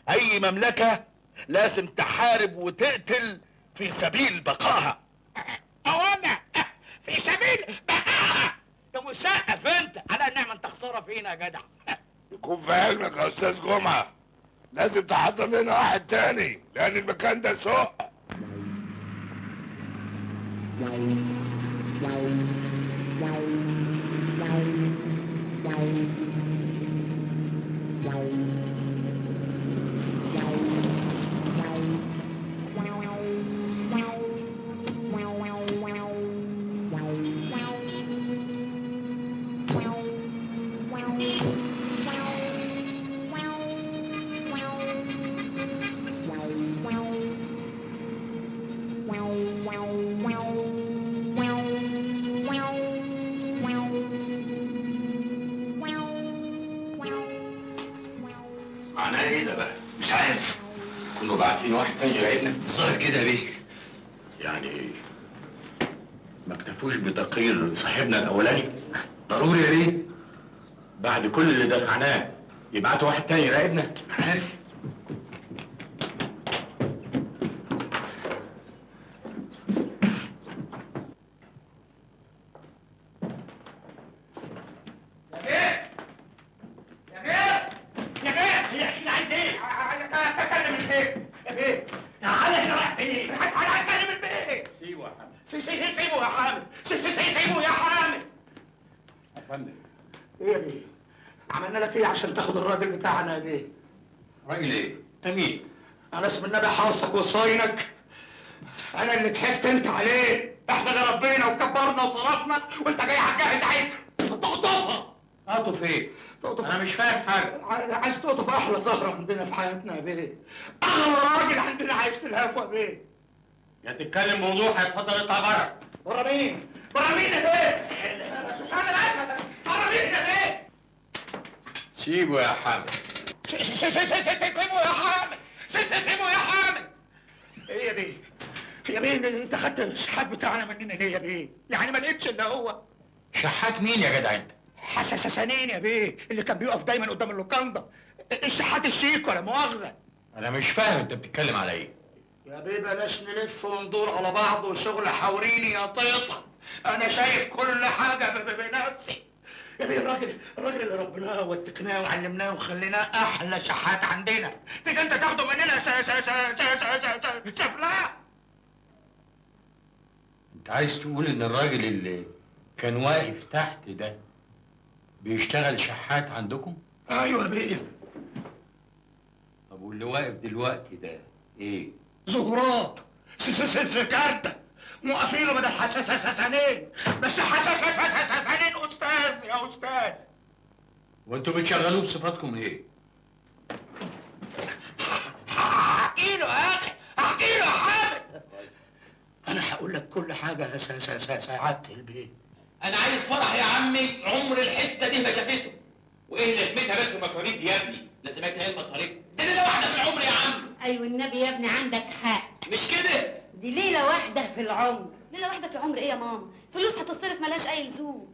اي مملكة لازم تحارب وتقتل في سبيل بقائها. انا في سبيل بقائها. انت مسقف انت على النعمة، انت خسارة فينا يا جدع. يكون في علمك يا استاذ جمعة، لازم تحضر لنا واحد تاني لان المكان ده سوق. معناها ايه ده بقى؟ مش عارف. كانوا باعتين واحد تاني يراقبنا؟ الظاهر كده يا بيه. يعني ما اكتفوش بتقرير صاحبنا الاولاني؟ ضروري يا بيه. بعد كل اللي دفعناه يبعتوا واحد تاني يراقبنا؟ عارف. سيبه يا حامد. افندم. ايه يا بيه؟ عملنا لك ايه عشان تاخد الراجل بتاعنا يا بيه؟ راجل ايه؟ انت مين؟ انا اسم النبي حارسك وصاينك. انا اللي ضحكت انت عليه. احنا اللي ربينا وكبرنا وصرفنا وانت جاي هتجهز عيد تخطفها. اعطف ايه؟ تقطف. انا مش فاهم حاجه. عايز تقطف احلى زهره عندنا في حياتنا يا بيه. اغلى راجل عندنا عايز تلهفه يا بيه. يا تتكلم بوضوح يا اتفضل اطلع بره. بره مين؟ بره مين يا بيه؟ بره مين يا بيه؟ سيبه يا حامد. سيبه يا حامد. سيبه يا حامد. ايه يا بيه؟ يا بيه انت خدت الشحات بتاعنا مننا ليه يا بيه؟ يعني ما لقيتش الا هو. شحات مين يا جدع انت؟ حساسانين يا بيه اللي كان بيقف دايما قدام اللوكاندا. الشحات الشيك ولا مؤاخذه. انا مش فاهم انت بتتكلم على ايه. يا بيه بلاش نلف وندور على بعض وشغل حوريني يا طيطه. انا شايف كل حاجه بنفسي. يا بيه الراجل اللي ربناه واتقناه وعلمناه وخليناه احلى شحات عندنا، تيجي انت تاخده مننا سفلاء. انت عايز تقول ان الراجل اللي كان واقف تحت ده بيشتغل شحات عندكم؟ ايوه يا بيه. طب واللي واقف دلوقتي ده ايه؟ زهورات سكارتة موقفينه بدل حساسانين، بس حساسانين استاذ يا استاذ. وانتوا بتشغلوه بصفاتكم ايه؟ احكي له يا اخي، احكي له يا حامد. انا هقول لك كل حاجه يا سعاده البيه. انا عايز فرح يا عمي عمر الحته دي ما شافته. وايه لازمتها بس المصاريف دي يا ابني؟ لازمتها ايه المصاريف؟ دي ليله واحده في العمر يا عم. ايوه النبي يا ابني عندك حق. مش كده؟ دي ليله واحده في العمر. ليله واحده في العمر ايه يا ماما؟ فلوس هتصرف ملهاش اي لزوم.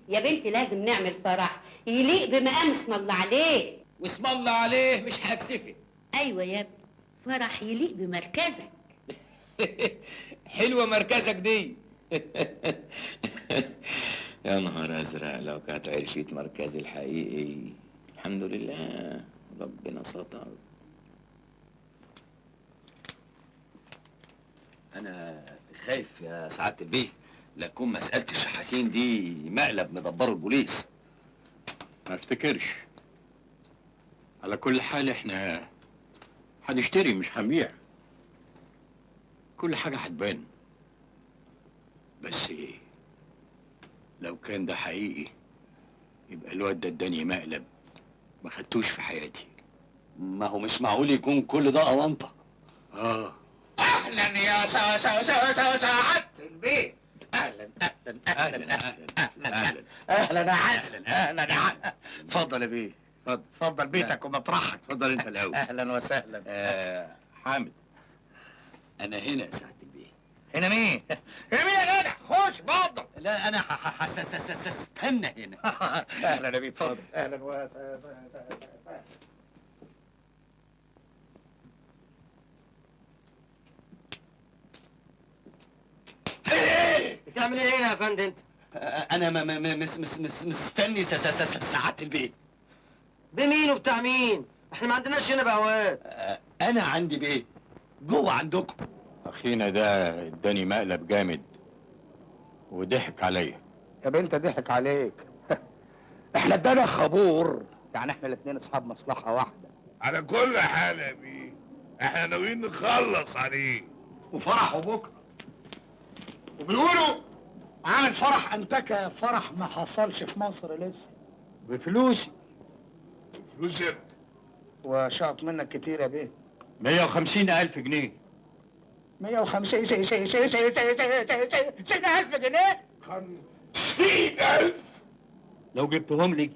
يا بنتي لازم نعمل فرح يليق بمقام اسم الله عليه. واسم الله عليه مش هكسفك. ايوه يا ابني فرح يليق بمركزك. حلوه مركزك دي. يا نهار ازرق لو كانت عرشت مركزي الحقيقي. الحمد لله ربنا ستر. انا خايف يا سعاده البيه لا تكون مساله الشحاتين دي مقلب مدبره البوليس. ما افتكرش. على كل حال احنا هنشتري مش هنبيع. كل حاجه هتبان. بس لو كان ده حقيقي يبقى الواد ده اداني مقلب ما خدتوش في حياتي. ما هو مش معقول يكون كل ده اونطه. اهلا يا سعاده البيه. اهلا يا عسل. اهلا يا عسل. اتفضل يا بيه. اتفضل بيتك ومطرحك. اتفضل انت الاول. اهلا وسهلا. حامد انا هنا يا سعاده البيه. هنا مين؟ هنا مين يا جدع؟ خش اتفضل. لا انا استنى هنا. اهلا يا بيه اتفضل. اهلا وسهلا. بتعمل ايه هنا يا فندم انت؟ انا مستني سعاده البيه. بمين وبتاع مين؟ احنا ما عندناش هنا بهوات. انا عندي بيه جوه عندكم. اخينا ده اداني مقلب جامد وضحك عليا. يا بنت ضحك عليك. احنا ادانا خبور، يعني احنا الاثنين اصحاب مصلحه واحده. على كل حال يا بيه احنا ناويين نخلص عليه. وفرحه بكره. وبيقولوا عامل فرح انتكه، فرح ما حصلش في مصر لسه. بفلوسي. فلوسك؟ وشاط منك كتير يا بيه. 150,000 جنيه. 150,000 جنيه؟ 50,000؟ لو جبتهم لي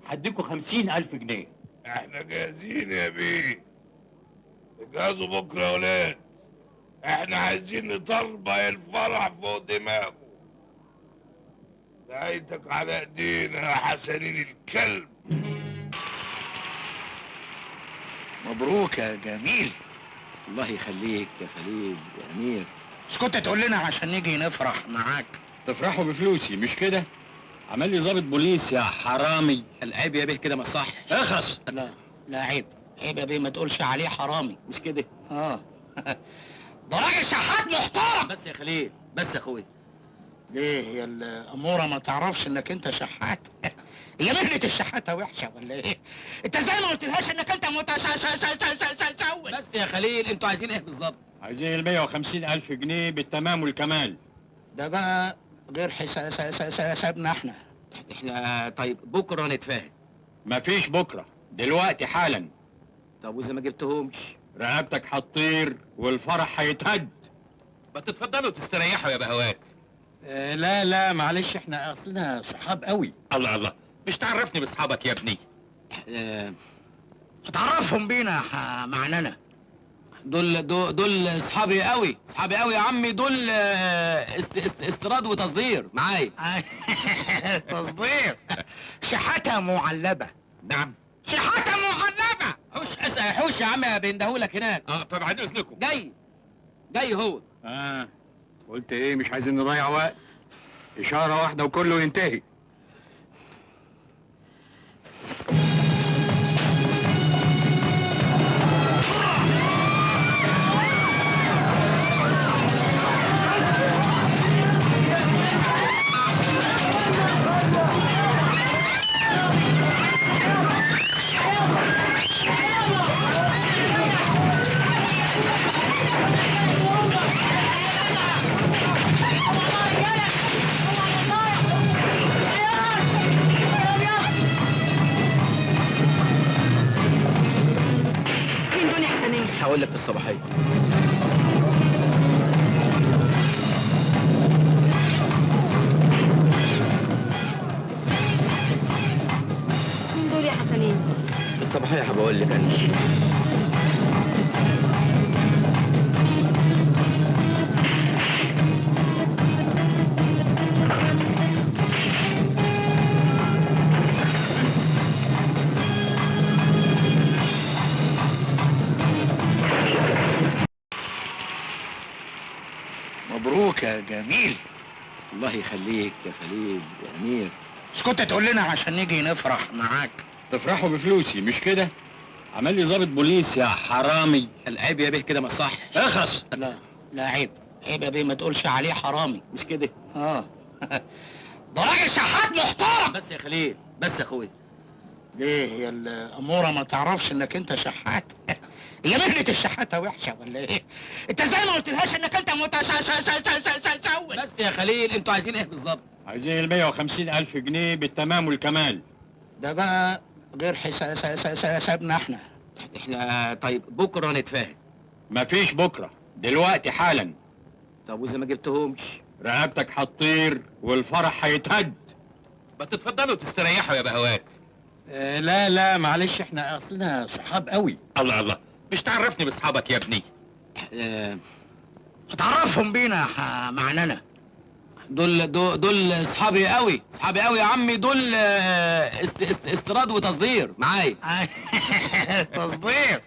هديكوا 50,000 جنيه. احنا جاهزين يا بيه. اجهزوا بكره يا ولاد. احنا عايزين نطربع الفرح فوق دماغه. نهايتك على ايدينا يا حسنين الكلب. مبروك يا جميل. الله يخليك يا خليل يا امير. مش كنت تقول لنا عشان نيجي نفرح معاك؟ تفرحوا بفلوسي مش كده؟ عمل لي ضابط بوليس يا حرامي. العيب يا بيه كده ما صح. اخرس. لا عيب يا بيه ما تقولش عليه حرامي. مش كده؟ ده راجل شحات محترم. بس يا خليل بس يا اخويا. ليه هي الاموره ما تعرفش انك انت شحات؟ هي مهنه الشحاته وحشه ولا ايه؟ انت زي ما قلتلهاش انك انت متسول. بس يا خليل انتوا عايزين ايه بالظبط؟ عايزين 150,000 جنيه بالتمام والكمال. ده بقى غير حسابنا احنا. احنا طيب بكره نتفاهم. مفيش بكره، دلوقتي حالا. طب واذا ما جبتهمش؟ رقبتك هتطير والفرح هيتهد. ما تتفضلوا تستريحوا يا بهوات. لا لا معلش، احنا اصلنا صحاب قوي. الله الله، مش تعرفني باصحابك يا ابني؟ هتعرفهم بينا معنانا. دول اصحابي قوي، اصحابي قوي يا عمي. دول استيراد وتصدير معايا. تصدير شحاتة معلبة. نعم، شحاتة معلبة. حوش يا عم، بيندهولك هناك. طب عن اذنكم. جاي هو. قلت ايه؟ مش عايزين نضيع وقت. اشاره واحده وكله ينتهي. مين دول يا حسنين؟ هقول لك في الصباحيه. مين دول يا حسنين؟ في الصباحيه هبقول لك انا. مبروك يا جميل. الله يخليك يا خليل يا امير. مش كنت تقول لنا عشان نيجي نفرح معاك؟ تفرحوا بفلوسي مش كده؟ عمل لي ضابط بوليس يا حرامي. العيب يا بيه كده ما صح. اخرس. لا عيب يا بيه، ما تقولش عليه حرامي. مش كده؟ ده راجل شحات محترم. بس يا خليل، بس يا اخويا. ليه هي الاموره ما تعرفش انك انت شحات؟ هي مهنة الشحاتة وحشة ولا ايه؟ انت ازاي ما قلتلهاش انك انت متسول؟ بس يا خليل، انتوا عايزين ايه بالظبط؟ عايزين 150,000 جنيه بالتمام والكمال. ده بقى غير حسابنا احنا. احنا طيب بكره نتفاهم. مفيش بكره، دلوقتي حالا. طب واذا ما جبتهمش؟ رقبتك هتطير والفرح هيتهد. ما تتفضلوا تستريحوا يا بهوات. لا لا معلش، احنا اصلنا صحاب قوي. الله الله، مش تعرفني باصحابك يا ابني؟ هتعرفهم بينا معنانا. دول اصحابي قوي، اصحابي قوي يا عمي. دول استيراد وتصدير معايا. تصدير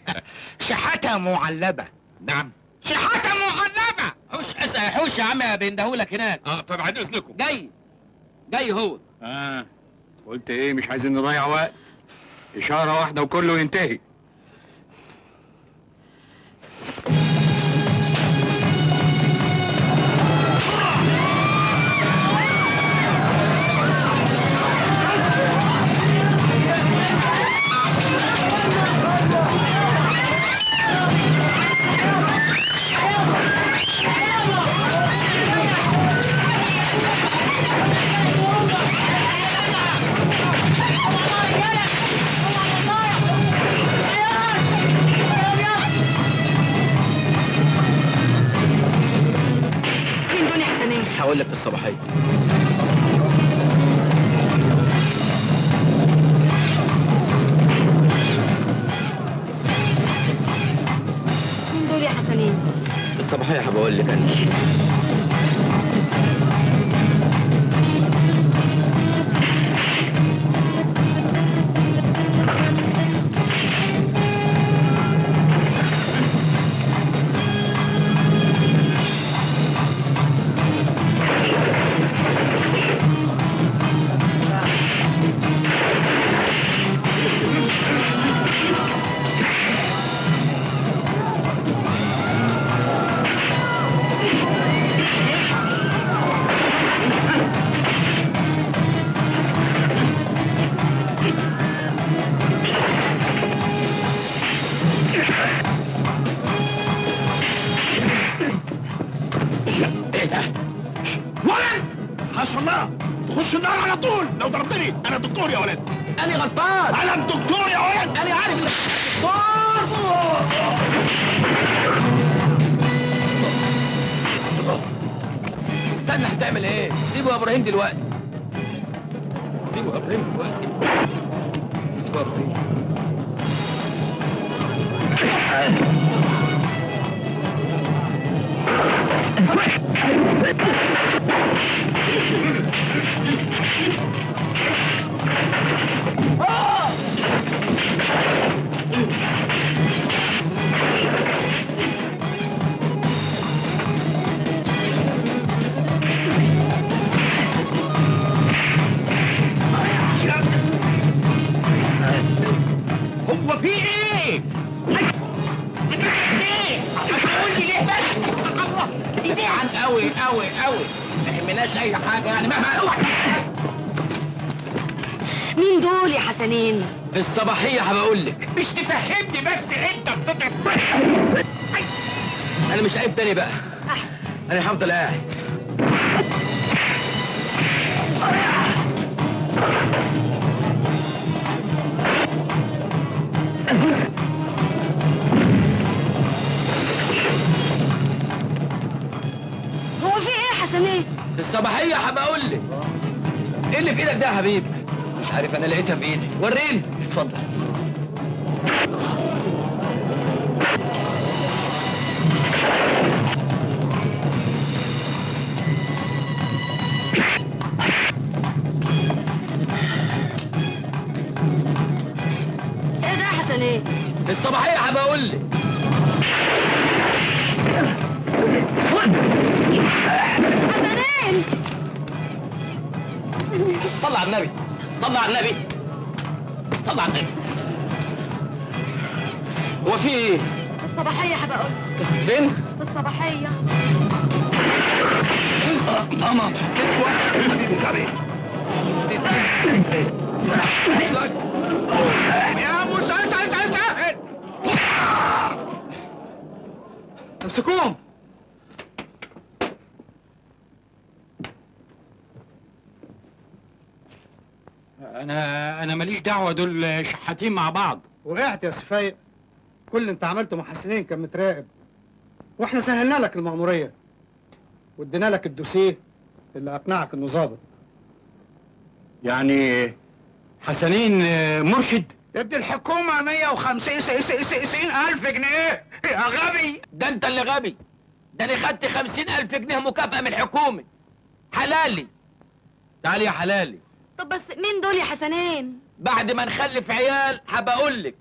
شحاتة معلبة. نعم، شحاتة معلبة. حوش يا عم، بيندهولك هناك. طب عن اذنكم. جاي هو. قلت ايه؟ مش عايزين نضيع وقت. اشاره واحده وكله ينتهي. مين دول يا حسنين؟ هقول لك في الصباحيه. مين دول يا حسنين؟ في الصباحيه هبقول لك انا. ولد حسب الله تخش النار على طول. لو ضربتني انا دكتور يا ولد. انا غلطان. انا الدكتور يا ولد. انا عارف انك دكتور. استنى، هتعمل ايه؟ سيبه يا ابراهيم دلوقتي. سيبه يا ابراهيم دلوقتي. سيبه يا ابراهيم. هو في ايه؟ هتقول لي ليه بس؟ الله، ايدي عن قوي قوي قوي، ما يهمناش اي حاجه يعني مهما اوعى. مين دول يا حسنين؟ في الصباحيه هبقول لك. مش تفهمني بس انت بتضرب. انا مش عيب تاني بقى. انا هفضل قاعد. هو في ايه يا حسنين؟ في الصباحيه هبقول لك. ايه اللي في ايدك ده يا حبيبي؟ مش عارف، انا لقيتها في ايدي. وريني. اتفضل. ايه ده يا حسنين؟ في الصباحيه هبقول لك. حسنين! صلى على النبي، صلى على النبي، صلى على النبي. هو في ايه؟ الصباحية هبقول. فين؟ في الصباحية. ماما كتفه حبيبي غبي. يا موسى تعال امسكوهم. انا ماليش دعوه، دول شحاتين مع بعض. وقعت يا سفايق. كل اللي انت عملته مع حسنين كان متراقب، واحنا سهلنا لك المأمورية وادينا لك الدوسيه اللي اقنعك انه ظابط. يعني حسنين مرشد؟ ادي الحكومة 150,000 جنيه يا غبي. ده انت اللي غبي. ده انا خدت 50,000 جنيه مكافأة من الحكومة. حلالي. تعالي يا حلالي. طب بس مين دول يا حسنين؟ بعد ما نخلف عيال هبقول لك.